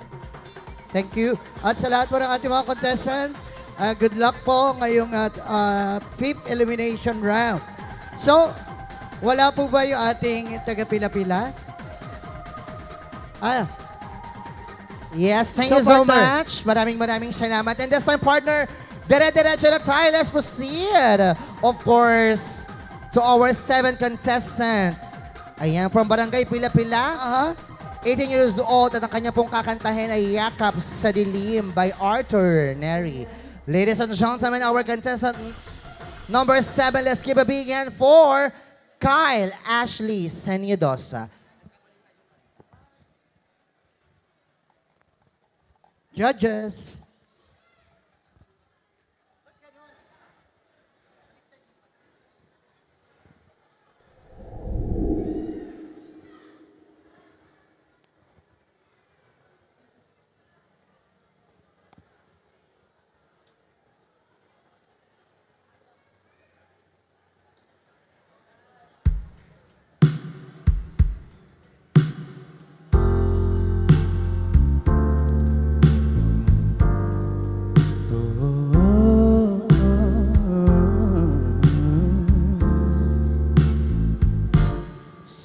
Thank you. At sa lahat po ng ating mga contestants, good luck po ngayong 5th elimination round. So, wala po ba yung ating taga-pila-pila? Yes, thank you so much. Maraming salamat. And this time, partner, dire-diretso na tayo. Let's proceed. Of course, to our 7th contestant. Ayan, from Barangay Pila-Pila. 18 years old at ang kanya pong kakantahin ay Yakap sa Dilim by Arthur Neri. Ladies and gentlemen, our contestant number 7, let's give a big hand for Kyle Ashley Senyadosa. Judges.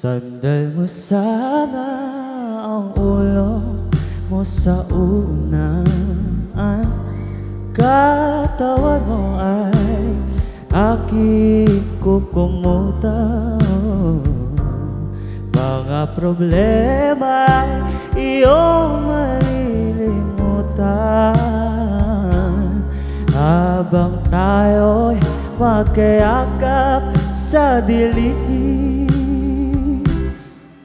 Sandal mo sana ang ulo mo sa unahan. Katawan mo ay aking kukumutan. Mga problema iyong malilimutan habang tayo'y magkayakap sa dilim.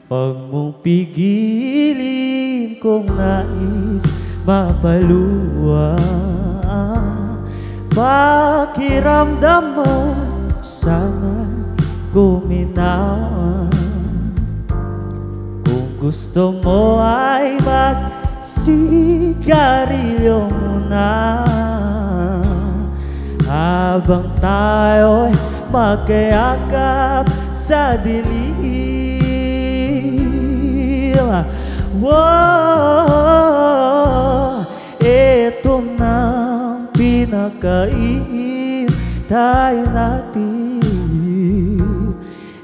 Huwag mong pigilin kung nais mapaluwa. Pakiramdam mo sana guminawa. Kung gusto mo ay magsigarilyo muna habang tayo'y magkayakap sa dilim. Wow, ito na pinakaintay natin.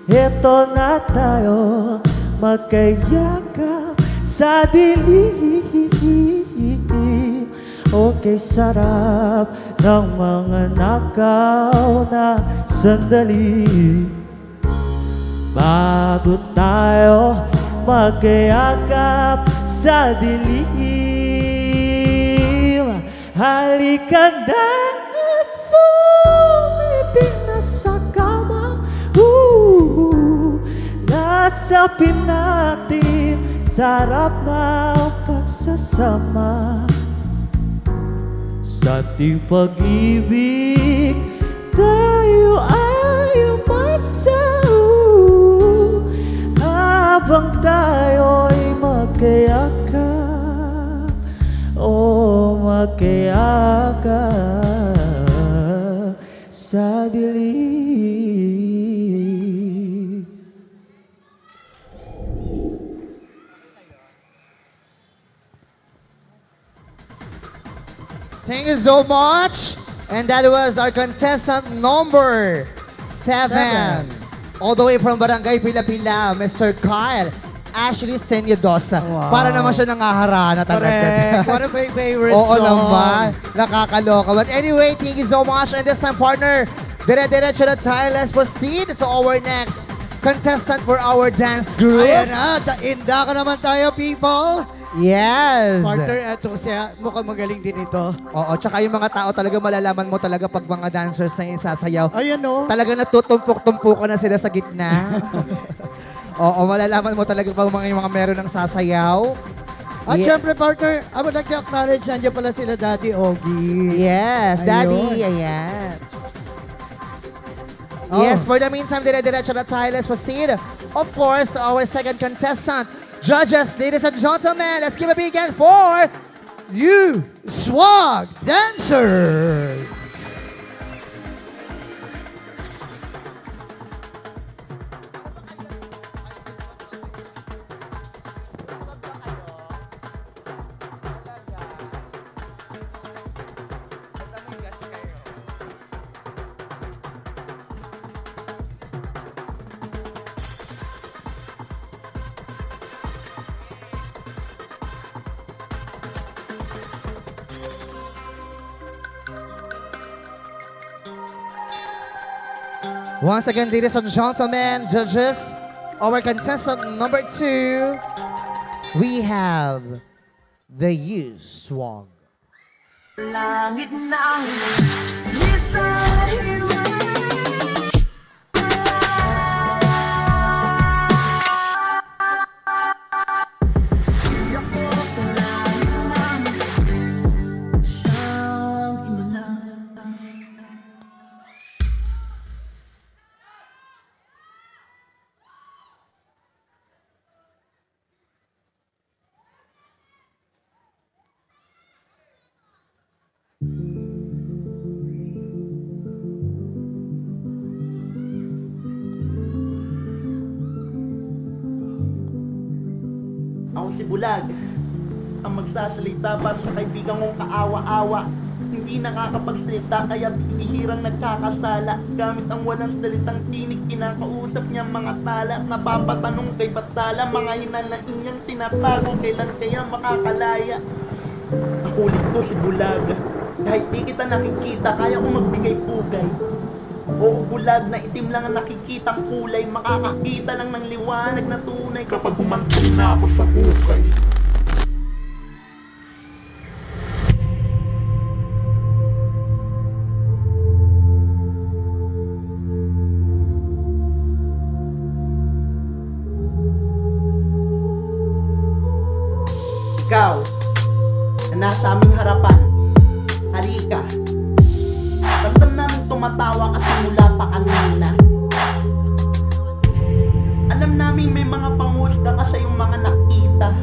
Ito na tayo magkayakap sa dilim. Okay, sarap ng mga nakaw na sandali bago tayo magkayakap sa dilim. Halika na at sumiping na sa kama. Nasapin natin sarap ng pagsasama. Sa ating pag-ibig tayo ay umasaw habang tayo'y magkayakap. Oh, magkayakap sa dilim. Thank you so much. And that was our contestant number 7. All the way from Barangay Pila-Pila, Mr. Kyle Ashley Senyodosa. Wow. Para naman siya nangaharana talaga. Correct. One of my favorite Oo songs. naman. Nakakaloka. But anyway, thank you so much. And this time, partner, dire-diretso na tayo. Let's proceed to our next contestant for our dance group. Ayan na, inda ka naman tayo, people. Yes. Partner, ito siya, mukhang magaling din ito. Oo, tsaka yung mga tao talaga malalaman mo talaga pag mga dancers na yung sasayaw. Ayan o. Talaga natutumpok-tumpukan na sila sa gitna. Oo, malalaman mo talaga pag yung mga meron ng sasayaw. At syempre, partner, I would like to acknowledge nandiyan pala sila Daddy Ogie. Yes, Ayun. Daddy. Ayan. Oh. Yes, for the meantime, dire-diretso na tayo. Let's proceed. Of course, our second contestant. Judges, ladies and gentlemen, let's give a big hand for you, Swag Dancers. Once again, ladies and gentlemen, judges, our contestant number 2, we have the You Swag. Langit ng lisahin mo. Ako si Bulag, ang magsasalita para sa kaibigan kong kaawa-awa. Hindi nakakapagsalita kaya binihirang nagkakasala. Gamit ang walang salitang tinig, kinakausap niya mga tala. Napapatanong kay Batala, mga hinalaing niyang tinatago. Kailan kaya makakalaya? Nakulit to si Bulag. Kahit di kita nakikita, kaya ko magbigay pugay. Oo, bulag na itim lang ang nakikitang kulay. Makakakita lang ng liwanag na tunay kapag humantong na ako sa hukay. Ikaw na nasa aming harapan, halika. Ramdam namin tumatawa kasi mula pa kanina. Alam namin may mga pangusga ka sa iyong mga nakita.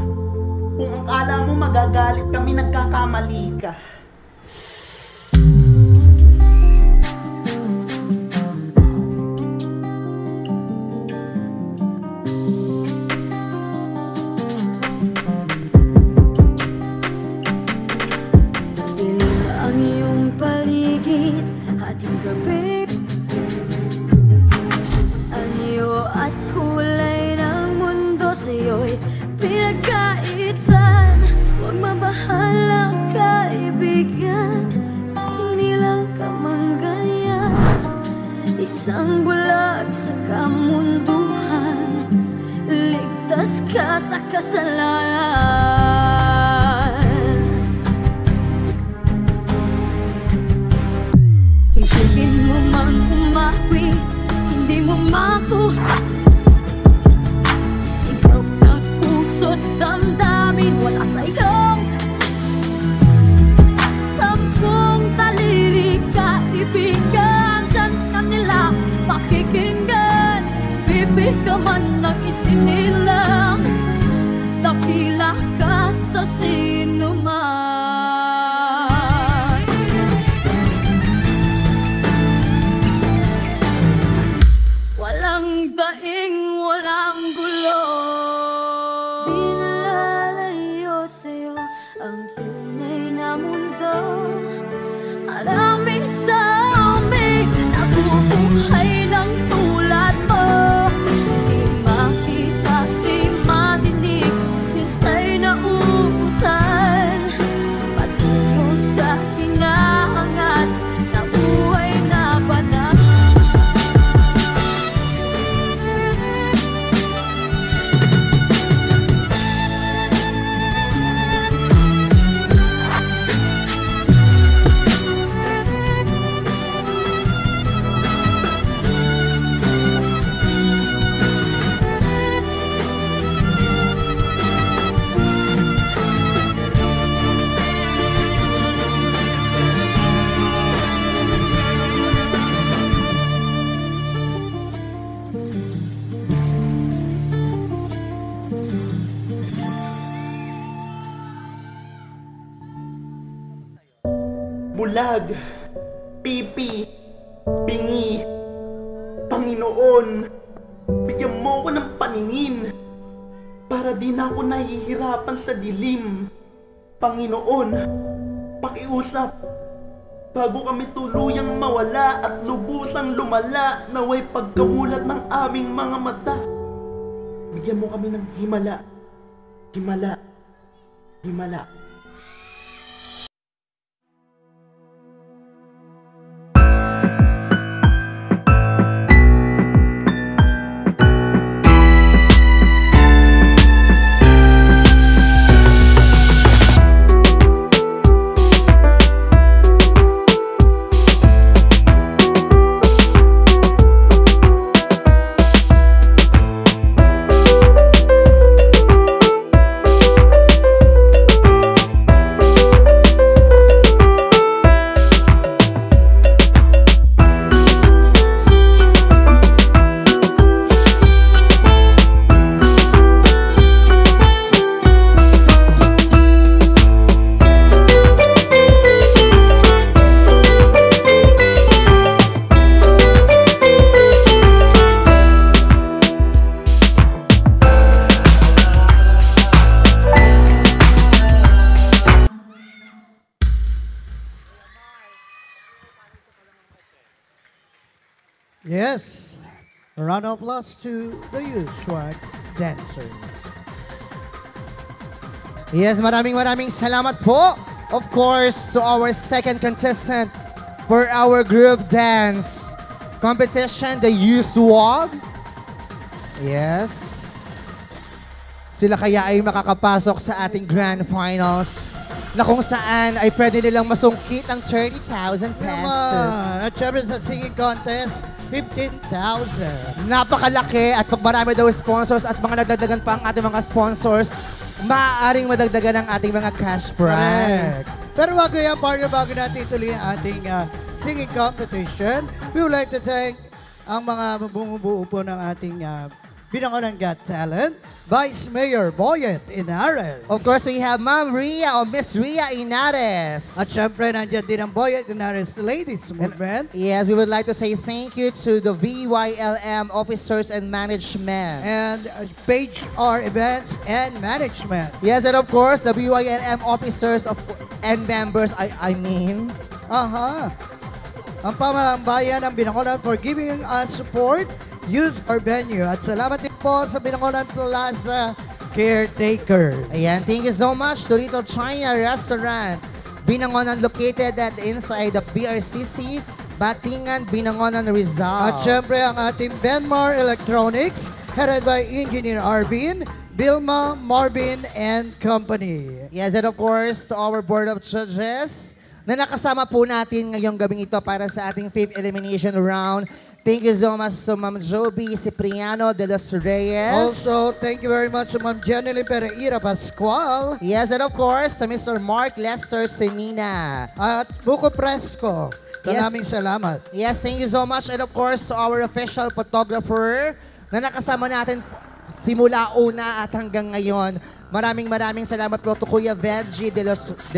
Kung akala mo magagalit kami, nagkakamali ka. Isang bulag sa kamunduhan, ligtas ka sa kasalanan. Isipin mo mang umawi, hindi mo makuha. Sigaw ng puso't damdamin, wala sa iyong sampung taliri ka ibigan. Pakikinggan, bibig ka man ng isinilang, dakila ka sa sino man. Walang daing, walang gulo, di nalalayo sa'yo ang tunay na mundo. Maraming sa amin nabubuhay ng tulad mo. Di makita, di madinig, minsa'y nauutan. Patungo sa hinahangat na buhay na banal. Bulag, pipi, bingi, Panginoon, bigyan mo ko ng paningin para di na ako nahihirapan sa dilim. Panginoon, pakiusap bago kami tuluyang mawala at lubusang lumala, naway pagkamulat ng aming mga mata. Bigyan mo kami ng himala, himala, himala. Yes. A round of applause to the U-Swag dancers. Yes, maraming salamat po. Of course, to our second contestant for our group dance competition, the U-Swag. Yes. Sila kaya ay makakapasok sa ating grand finals na kung saan ay pwede nilang masungkit ang 30,000 pesos. At syempre sa singing contest, 15,000. Napakalaki at pag marami daw sponsors at mga nagdagdagan pa ang ating mga sponsors, maaaring madagdagan ang ating mga cash prize. Pero bago yan, partner, bago natin ituloy ang ating singing competition, we would like to thank ang mga bumubuo po ng ating Binangonan Got Talent, Vice Mayor Boyet Inares. Of course, we have Ma'am Ria o Miss Ria Inares. At syempre, nandiyan din ang Boyet Inares Ladies Movement. Yes, we would like to say thank you to the VYLM officers and management. And Page R Events and Management. Yes, and of course, the VYLM officers and members, I mean. Ang pamahalang bayan ng Binangonan for giving us support. Use our venue. At salamat din po sa Binangonan Plaza caretaker. Ayan, thank you so much to Little China Restaurant. Binangonan located at inside the BRCC, Batingan, Binangonan, Rizal. At syempre ang ating Benmar Electronics, headed by Engineer Arvin, Bilma, Marvin, and Company. Yes, and of course, to our Board of Judges, na nakasama po natin ngayong gabing ito para sa ating 5th elimination round. Thank you so much to Ma'am Joby Cipriano de los Reyes. Also, thank you very much to Ma'am Jenny Pereira Pascual. Yes, and of course, to Mr. Mark Lester Senina. At Buko Fresco. Maraming salamat. Yes, thank you so much. And of course, to our official photographer na nakasama natin simula una at hanggang ngayon. Maraming salamat po to Kuya Veggie de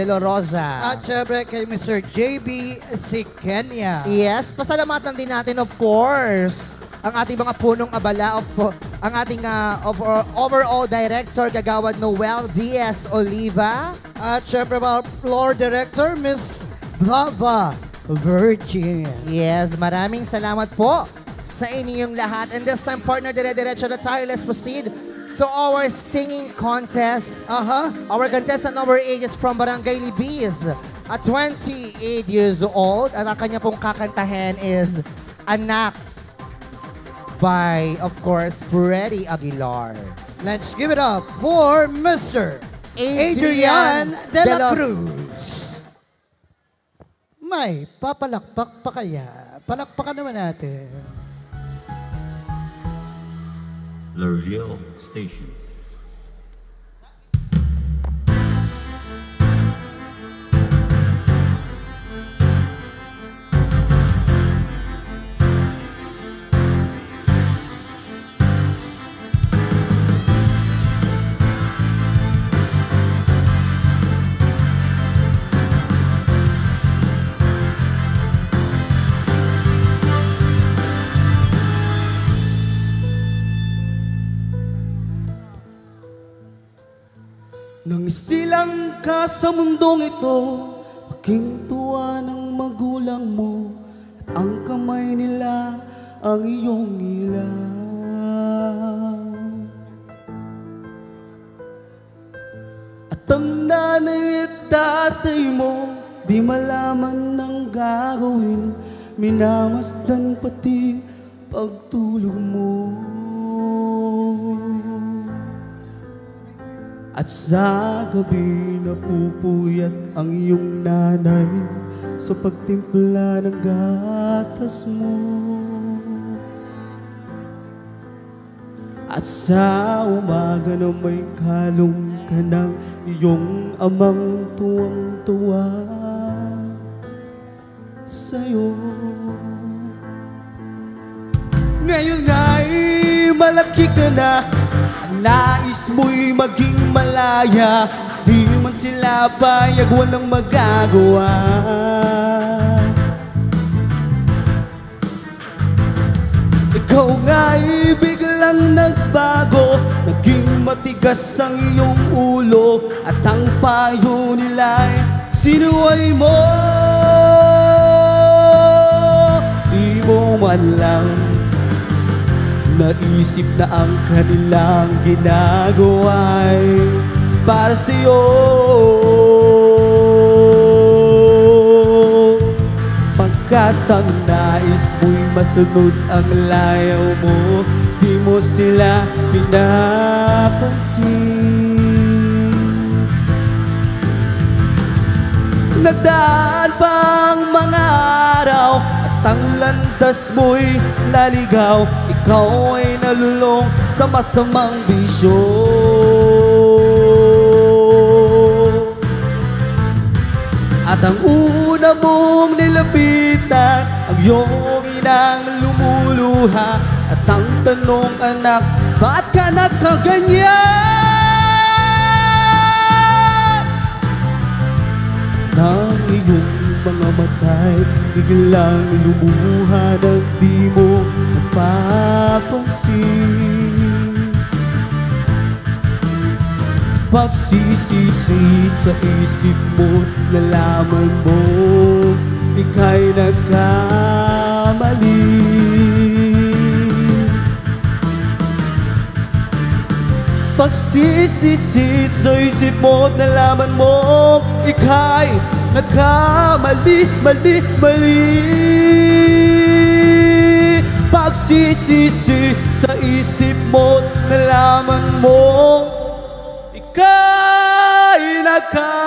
la Rosa. At syempre kay Mr. JB Sikenya. Yes, pasalamatan din natin of course ang ating mga punong abala, ang ating overall director, Kagawad Noel Diaz Oliva. At syempre mga floor director, Miss Brava Virgin. Yes, maraming salamat po sa inyong lahat. And this time, partner, dire-diretso na tayo. Let's proceed to our singing contest. Our contestant number 8 is from Barangay Libis, at 28 years old. At ang kanya pong kakantahin is Anak by, of course, Freddy Aguilar. Let's give it up for Mr. Adrian De La Cruz. May papalakpak pa kaya? Palakpakan naman natin. The Real Station. Nang silang ka sa mundong ito, aking tuwa ng magulang mo, at ang kamay nila ang iyong ilaw. At ang nanay at tatay mo, di malaman ng gagawin, minamasdan pati pagtulog mo. At sa gabi napupuyat ang iyong nanay sa pagtimpla ng gatas mo. At sa umaga na may kalong ka ng iyong amang tuwang-tuwa sa'yo. Ngayon ay malaki ka na, ang nais mo'y maging malaya, di man sila payag, walang magagawa. Ikaw nga'y biglang nagbago, naging matigas ang iyong ulo, at ang payo nila'y sinuway mo. Di mo man lang naisip na ang kanilang ginagawa'y para sa'yo. Pagkat ang nais mo'y masunod ang layaw mo, di mo sila pinapansin. Nagdaan pang mga araw at ang landas mo'y naligaw, ikaw ay nalulong sa masamang bisyo. At ang una mong nilapitan, ang iyong inang lumuluha. At ang tanong, anak, ba't ka nagkaganyan? Nang iyong mga mata'y biglang lumuha nang di mo napapansin. Pagsisisid sa isip mo, nalaman mo ika'y nagkamali. Pagsisisid sa isip mo, nalaman mo ika'y nagkamali, mali, mali. Pagsisisid sa isip mo, nalaman mo ika'y nagkamali.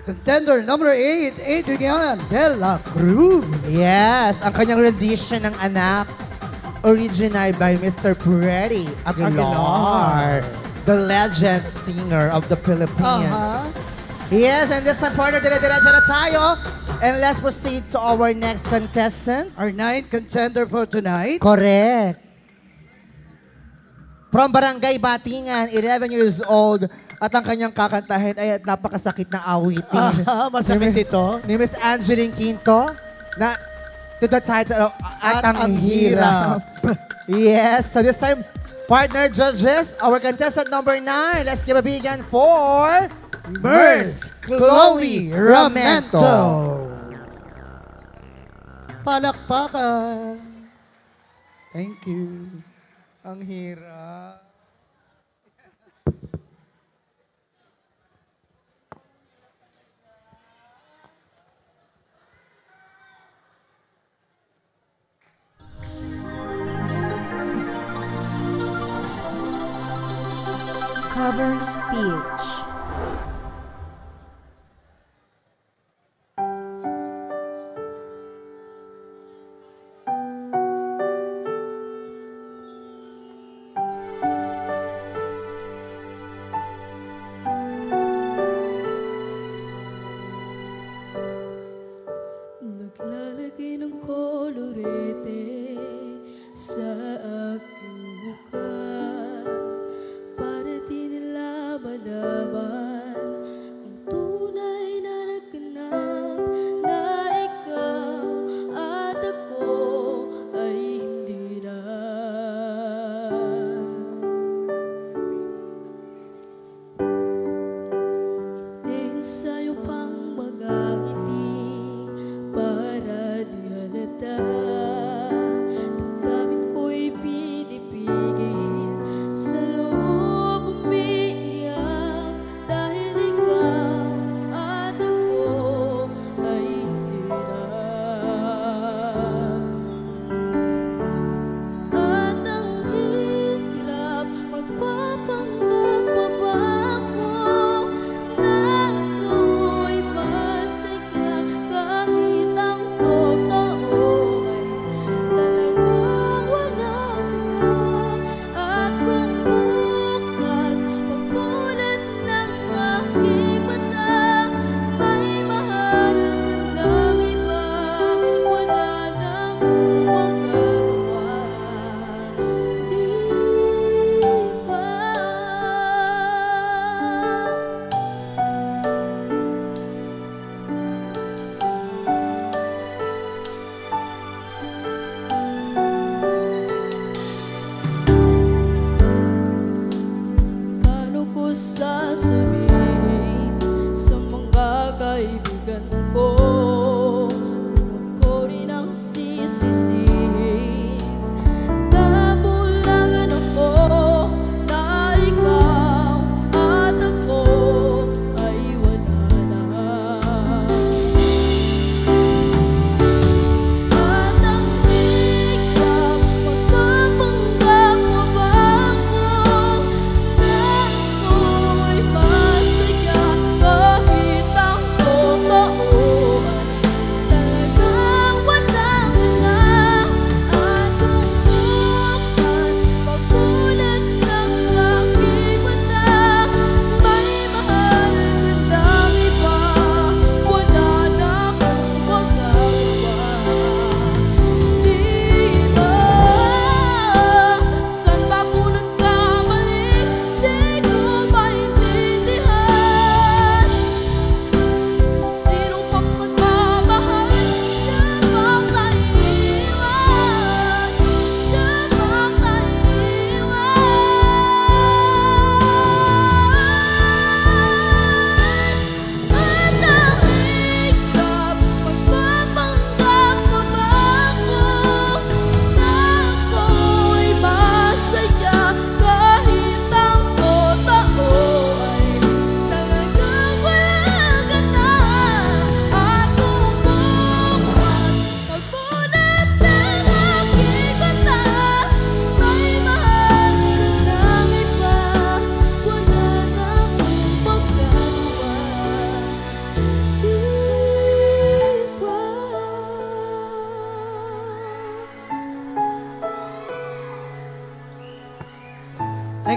Contender number 8, Adriana de la Cruz. Yes, ang kanyang rendition ng Anak, original by Mr. Freddy Aguilar, the legend singer of the Philippines. Yes, and this time partner, dire-diretso na tayo. And let's proceed to our next contestant. Our 9th contender for tonight. Correct. From Barangay Batingan, 11 years old. At ang kanyang kakantahin ay napakasakit na awitin. Masakit ito. Ni Miss Angeline Quinto na to the title of At Ang Hirap. Yes, so this time, partner judges, our contestant number 9. Let's give a big hand for Merce Chloe Ramento. Palakpakan. Thank you. Ang hirap. Cover speech. Naglalagay ng kolorete sa aking mukha para di nila malaman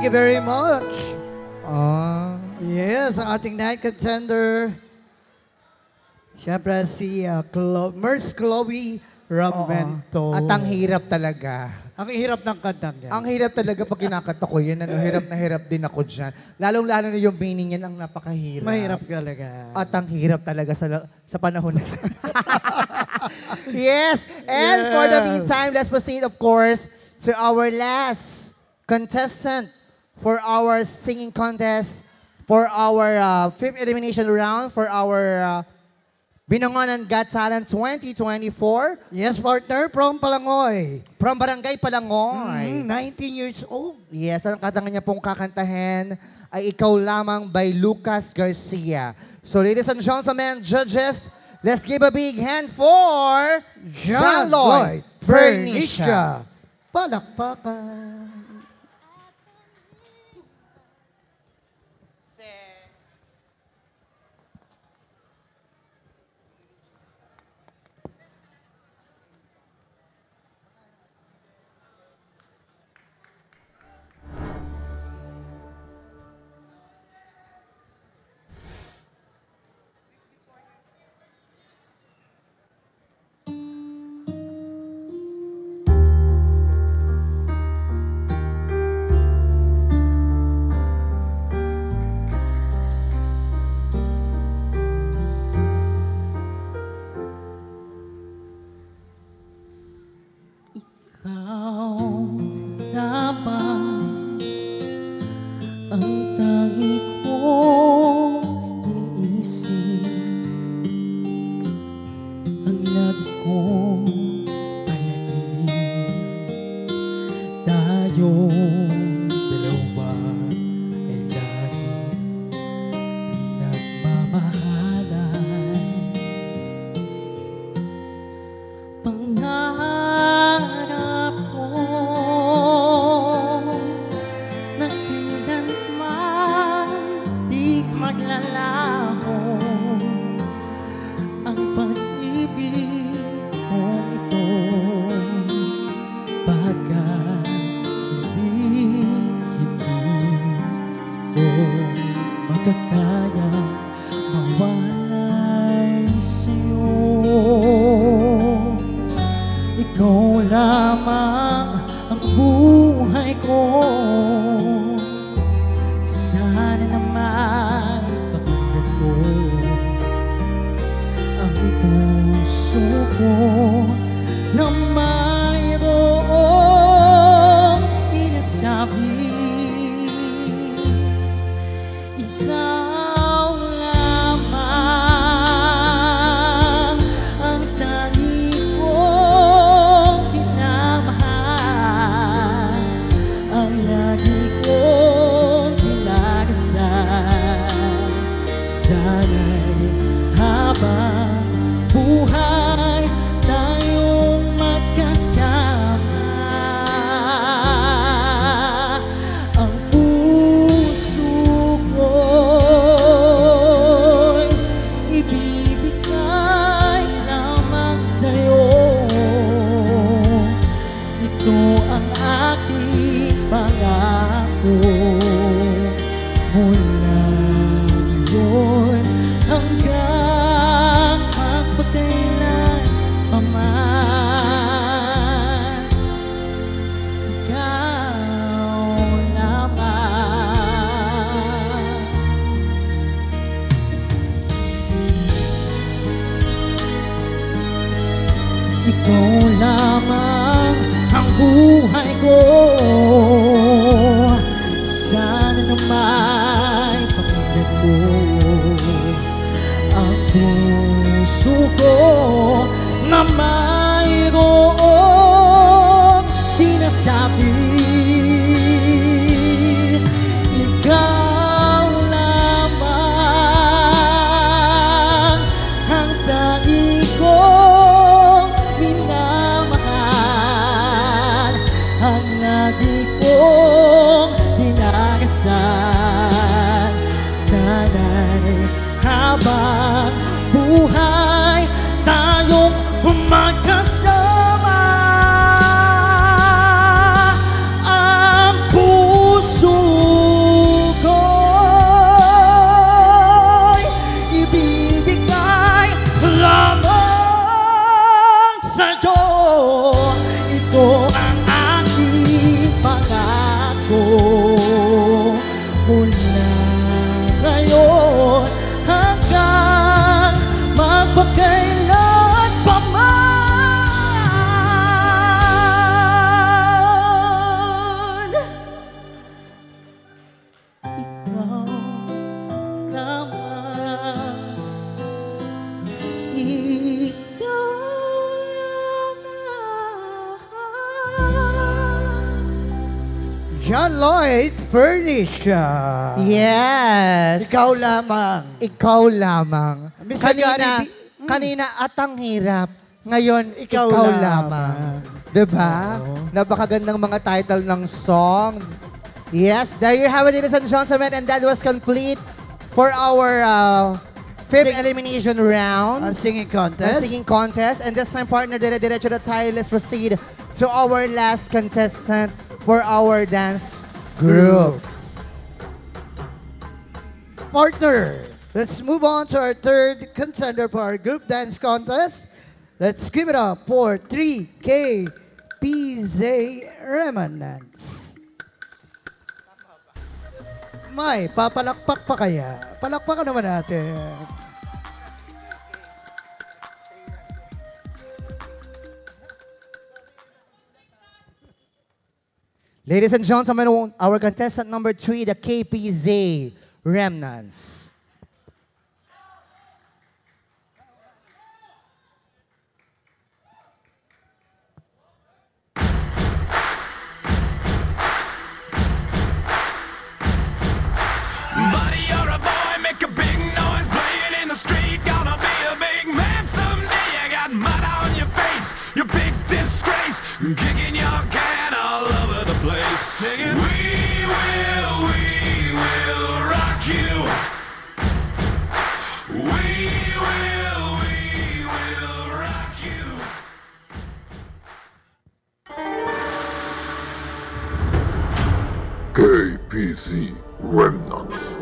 you very much. Yes, ang ating night contender. Siyempre si Merce Chloe Ramento. At ang hirap talaga. Ang hirap ng kantang yan. Ang hirap talaga pag kinakanta ko yan. Hirap na hirap din ako dyan. Lalong-lalo na yung meaning yan ang napakahirap. Mahirap talaga. At ang hirap talaga sa panahon na. Yes, and for the meantime, let's proceed, of course, to our last contestant for our singing contest, for our fifth elimination round, for our Binangonan Got Talent 2024. Yes, partner, from Palangoy. From Barangay Palangoy. 19 years old. Yes, ang kantang niya pong kakantahin ay Ikaw Lamang by Lucas Garcia. So ladies and gentlemen, judges, let's give a big hand for John Lloyd Pernicia. Palakpakan. Ang puso mula ngayon hanggang magpakailan pa man. Ikaw lamang, ikaw John Lloyd Furniture. Yes. Ikaw lamang. Ikaw lamang. Miss Kanina, Agani, kanina at ang hirap. Ngayon, Ikaw ikaw, lamang. lamang. Diba? Napakagandang mga title ng song. Yes, there you have it, ladies and gentlemen. And that was complete for our fifth elimination round. Singing contest. Singing contest. And this time, partner, dire-diretso na tayo. Let's proceed to our last contestant for our dance group. Partner, let's move on to our third contender for our group dance contest. Let's give it up for 3K PZ Remnants. May, papalakpak pa kaya? Palakpakan naman natin. Ladies and gentlemen, our contestant number 3, the KPZ Remnants. Buddy, you're a boy, make a big noise, playing in the street. Gonna be a big man someday. You got mud on your face, you big disgrace, kicking your can all over the place, singing, we will rock you. We will rock you. KPZ Remnants.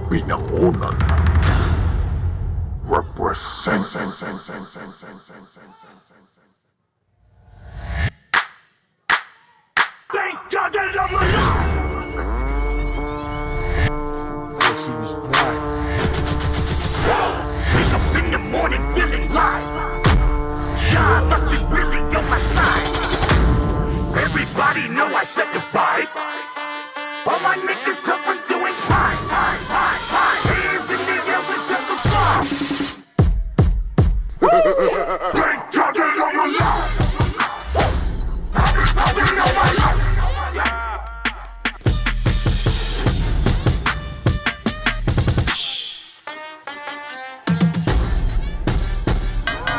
Binangonan. Represent. Thank God that I'm alive! Guess who's back? Wake up in the morning feeling live. Sean must be really on my side. Everybody know I set the vibe. All my niggas come from doing time. Hands in the air with just a fly. Thank God that I'm alive. I've been all my life.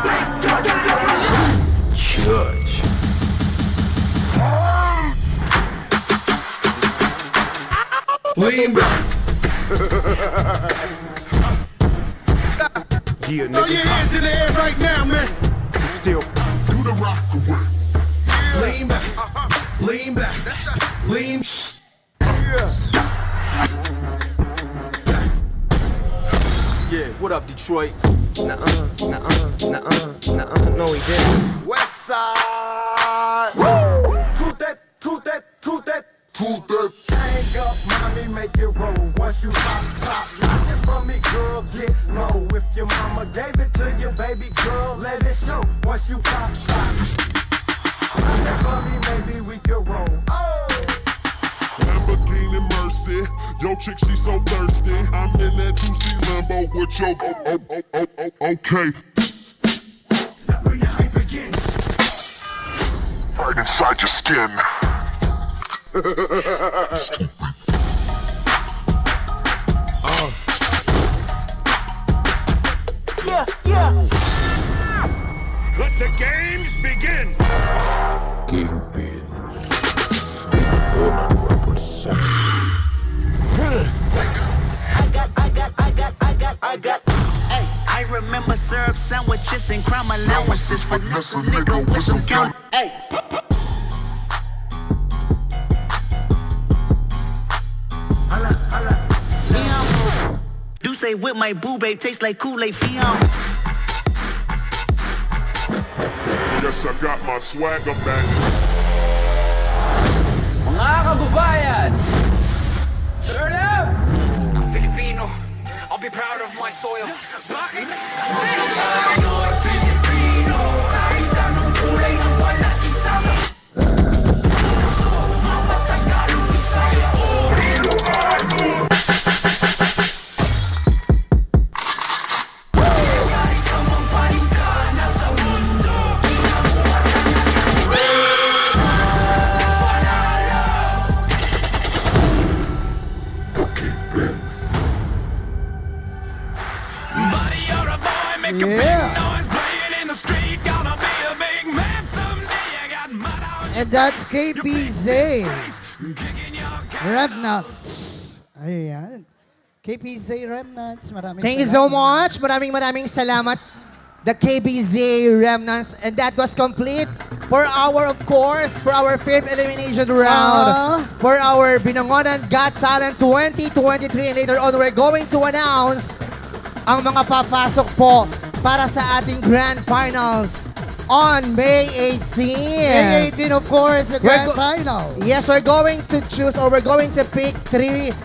Thank God that I'm alive. Judge. Lean back. Yeah, Throw your hands in the air right now, man. Still Do the rock away. Lean back. Lean back. Lean. Yeah, what up, Detroit? No, he didn't. West side. Toot that. Hang up, mommy, make it roll. Once you pop, lock it for me, girl, get low. If your mama gave it to you, baby girl, let it show. Once you pop, lock it for me, maybe we can roll. Oh! Lamborghini Mercy. Yo, chick, she so thirsty. I'm in that 2C Lambo with your okay. When the hype begins. Right inside your skin. Yeah. Let the games begin. Kingpin. Represent. I got. Hey, I remember syrup sandwiches and crime allowances for this nigga with some count. Hey. Do say with my boo babe tastes like Kool-Aid Fion. Guess I got my swagger back. Mga kababayan, sa my soil. Bakit? Kasi Pinoy, Filipino, kahit anong kulay ng balat, isa sa puso, mga Tagalog, Bisaya, o Ilocano. Nangyayari sa mampaling ka na sa mundo, kinabukasan Buddy, you're a boy, make a big noise, playing in the street, gonna be a big man someday. I got mud on And that's KPZ. Remnants. Ayan. KPZ Remnants. Maraming Thank you so much. Maraming salamat. The KBZ Remnants. And that was complete for our, of course, for our fifth elimination round. For our Binangonan Got Talent 2023. And later on, we're going to announce ang mga papasok po para sa ating Grand Finals on May 18. May 18, of course, the Grand Final. Yes, we're going to choose or we're going to pick 3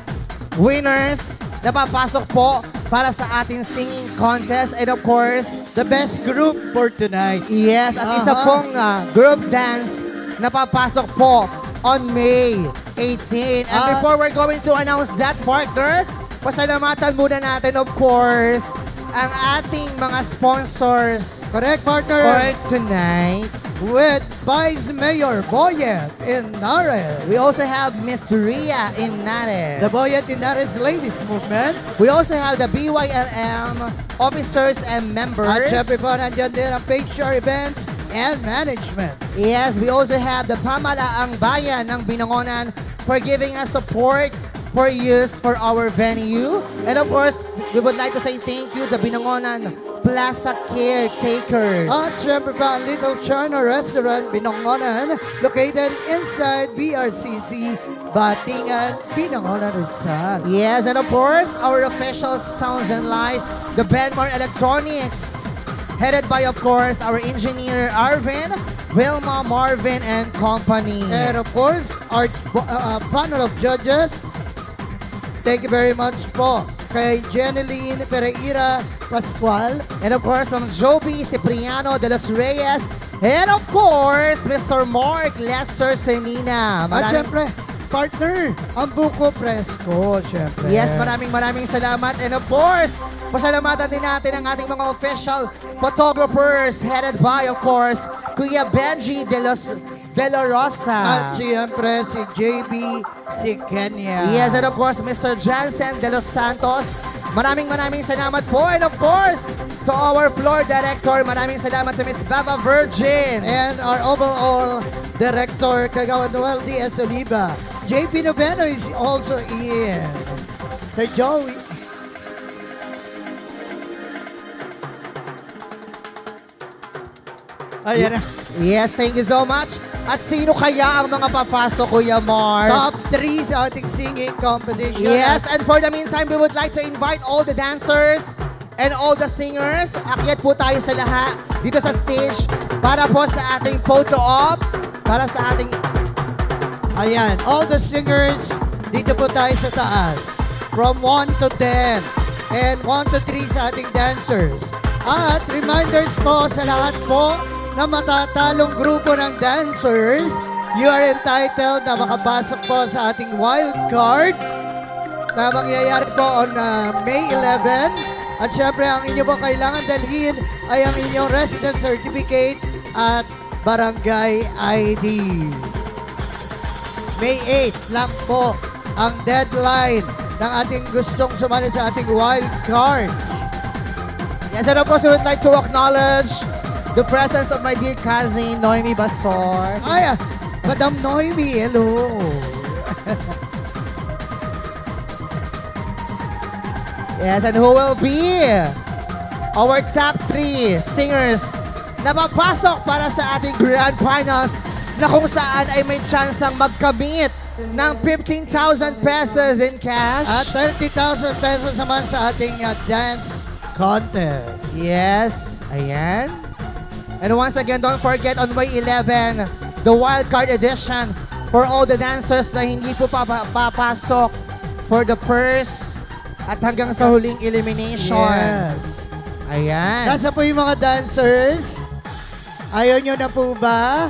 winners na papasok po para sa ating singing contest. And of course, the best group for tonight. Yes, at isa pong group dance na papasok po on May 18. And before we're going to announce that, partner, pasalamatan muna natin, of course, ang ating mga sponsors. Correct, partner. For tonight. With Vice Mayor Boyet Inares. We also have Miss Ria Inares. The Boyet Inares Ladies Movement. We also have the BYLM officers and members. At syempre po, nandiyan din ang Picture Events and Management. Yes, we also have the Pamalaang Bayan ng Binangonan for giving us support for use for our venue. And of course, we would like to say thank you to Binangonan Plaza Caretakers. At syempre pa, Little China Restaurant, Binangonan, located inside BRCC, Batingan, Binangonan, Rizal. Yes, and of course, our official sounds and light, the Benmar Electronics, headed by, of course, our engineer, Arvin, Wilma, Marvin, and company. And of course, our panel of judges, thank you very much po kay Jeneline Pereira Pascual. And of course, Ma'am Joby Cipriano de los Reyes. And of course, Mr. Mark Lester Senina. At syempre, partner, ang Buko Fresco, syempre. Yes, maraming salamat. And of course, pasalamatan din natin ang ating mga official photographers headed by, of course, Kuya Benji de la Rosa. At siyempre si JB, si Kenya. Yes, and of course, Mr. Jansen de los Santos. Maraming salamat po. And of course, to our floor director, maraming salamat to Miss Baba Virgin. And our overall director, Kagawa Noel D.S. Oliva. JP Noveno is also in. Sir Joey. Ayan na. Yes, thank you so much. At sino kaya ang mga papasok, Kuya Mark? Top 3 sa ating singing competition. Yes, and for the meantime, we would like to invite all the dancers and all the singers. Akyat po tayo sa lahat dito sa stage para po sa ating photo op. Para sa ating... Ayan, all the singers, dito po tayo sa taas. From 1 to 10. And 1 to 3 sa ating dancers. At reminders po sa lahat po na matatalong grupo ng dancers, you are entitled na makapasok po sa ating wild card na mangyayari po on May 11. At syempre, ang inyo po kailangan dalhin ay ang inyong resident certificate at barangay ID. May 8 lang po ang deadline ng ating gustong sumali sa ating wild cards. Yes, and of course, we would like to acknowledge the presence of my dear cousin, Noemi Basor. Ay, Madam Noemi, hello. Yes, and who will be our top 3 singers na papasok para sa ating Grand Finals na kung saan ay may chansang magkamit ng 15,000 pesos in cash. At 30,000 pesos naman sa ating dance contest. Yes, ayan. And once again, don't forget on May 11, the wildcard edition for all the dancers na hindi po papasok for the first At hanggang sa huling elimination. Yes. Ayan. Nasa po yung mga dancers? Ayaw nyo na po ba?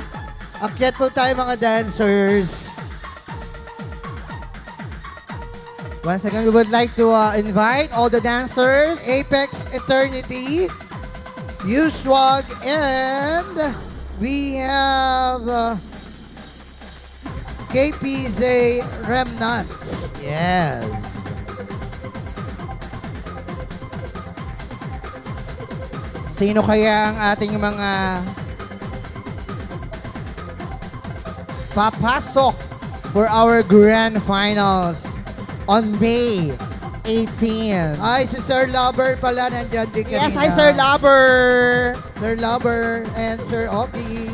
Akyat po tayo mga dancers. Once again, we would like to invite all the dancers. Apex Eternity, Uswag, and we have KPZ Remnants. Yes. Sino kaya ang ating mga papasok for our grand finals on May 18? Ay, si Sir Lover pala nandyan din kanina. Yes, hi Sir Lover! Sir Lover and Sir Oki.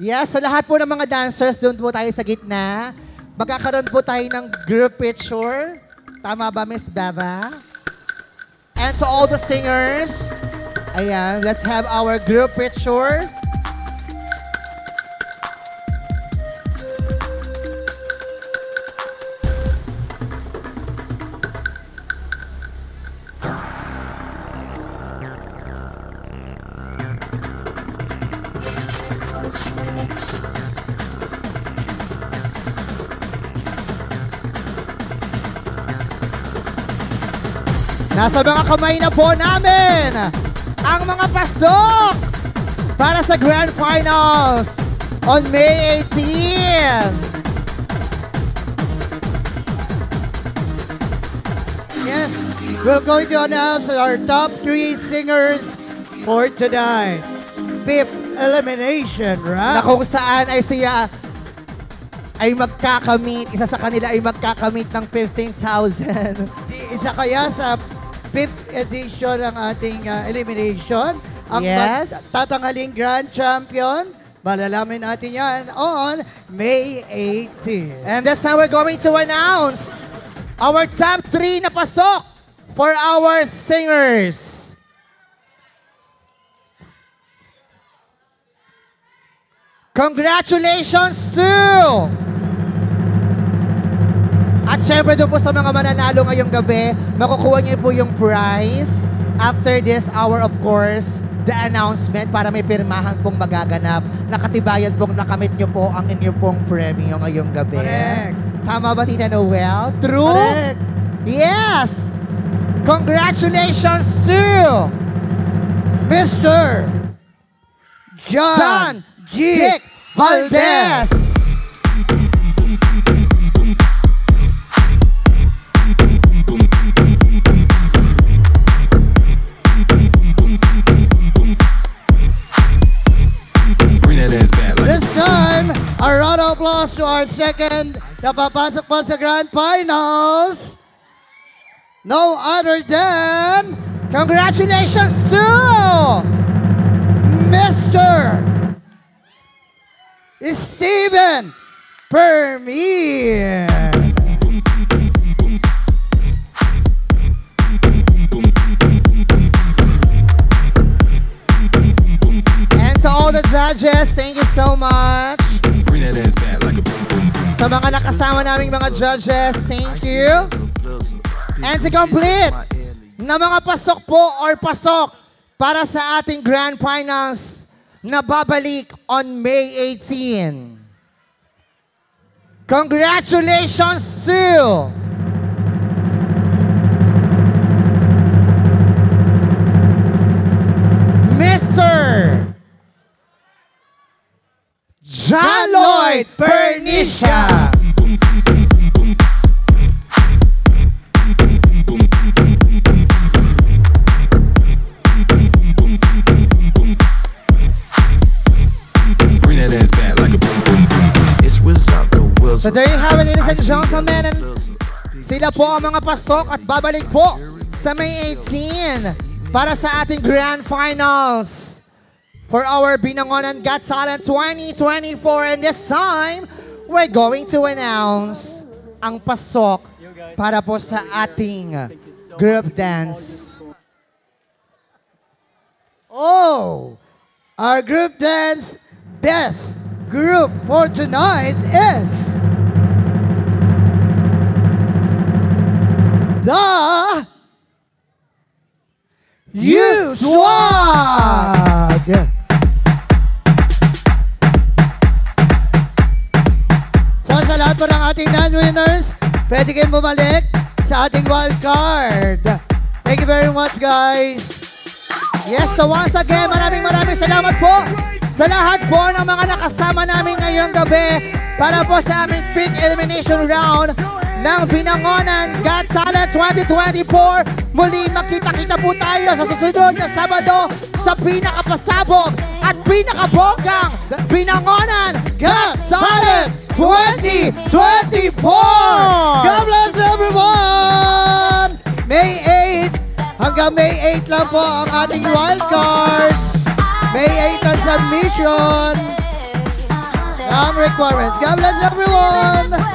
Yes, sa lahat po ng mga dancers, doon po tayo sa gitna. Magkakaroon po tayo ng group picture. Tama ba, Miss Beva? And to all the singers, ayan, let's have our group picture. Nasa mga kamay na po namin ang mga pasok para sa Grand Finals on May 18. Yes, we're going to announce our top 3 singers for tonight. Fifth elimination round. Na kung saan ay siya ay magkakamit, isa sa kanila ay magkakamit ng 15,000. Isa kaya sa 5th edition ng ating elimination. Ang Yes. tatanghaling Grand Champion. Malalaman natin yan on May 18. And that's how we're going to announce our top 3 na pasok for our singers. Congratulations to... At syempre doon po sa mga mananalo ngayong gabi, makukuha niyo po yung prize. After this hour, of course, the announcement para may pirmahan pong magaganap. Nakatibayan pong nakamit niyo po ang inyong pong premyo ngayong gabi. Correct. Tama ba, Tita Noel? True? Correct. Yes! Congratulations to Mr. John G. Valdez! This time, a round of applause to our second na papasok po sa Grand Finals. No other than... Congratulations to... Mr. Steven Permian. And to all the judges, thank you so much. Sa mga nakasama naming mga judges, thank you. And to complete na mga pasok po or pasok para sa ating Grand Finals na babalik on May 18. Congratulations to Mr. John Lloyd Pernicia. So there you have it, ladies and gentlemen. And sila po ang mga pasok at babalik po sa May 18 para sa ating Grand Finals for our Binangonan Got Talent 2024. And this time, we're going to announce ang pasok para po sa ating group dance. Oh, our group dance best group for tonight is the U-Swag. So sa lahat po ng ating non-winners, pwede kayong bumalik sa ating wildcard. Thank you very much, guys. Yes, so once again, maraming salamat po sa lahat po ng mga nakasama namin ngayong gabi para po sa aming fifth elimination round ng Binangonan Got Talent 2024. Muli makita-kita po tayo sa susunod na Sabado sa pinakapasabog at pinakabonggang Binangonan Got Talent 2024! God bless everyone! May 8 hanggang May 8 lang po ang ating wildcards. May 8 ang submission. Requirements. God bless everyone!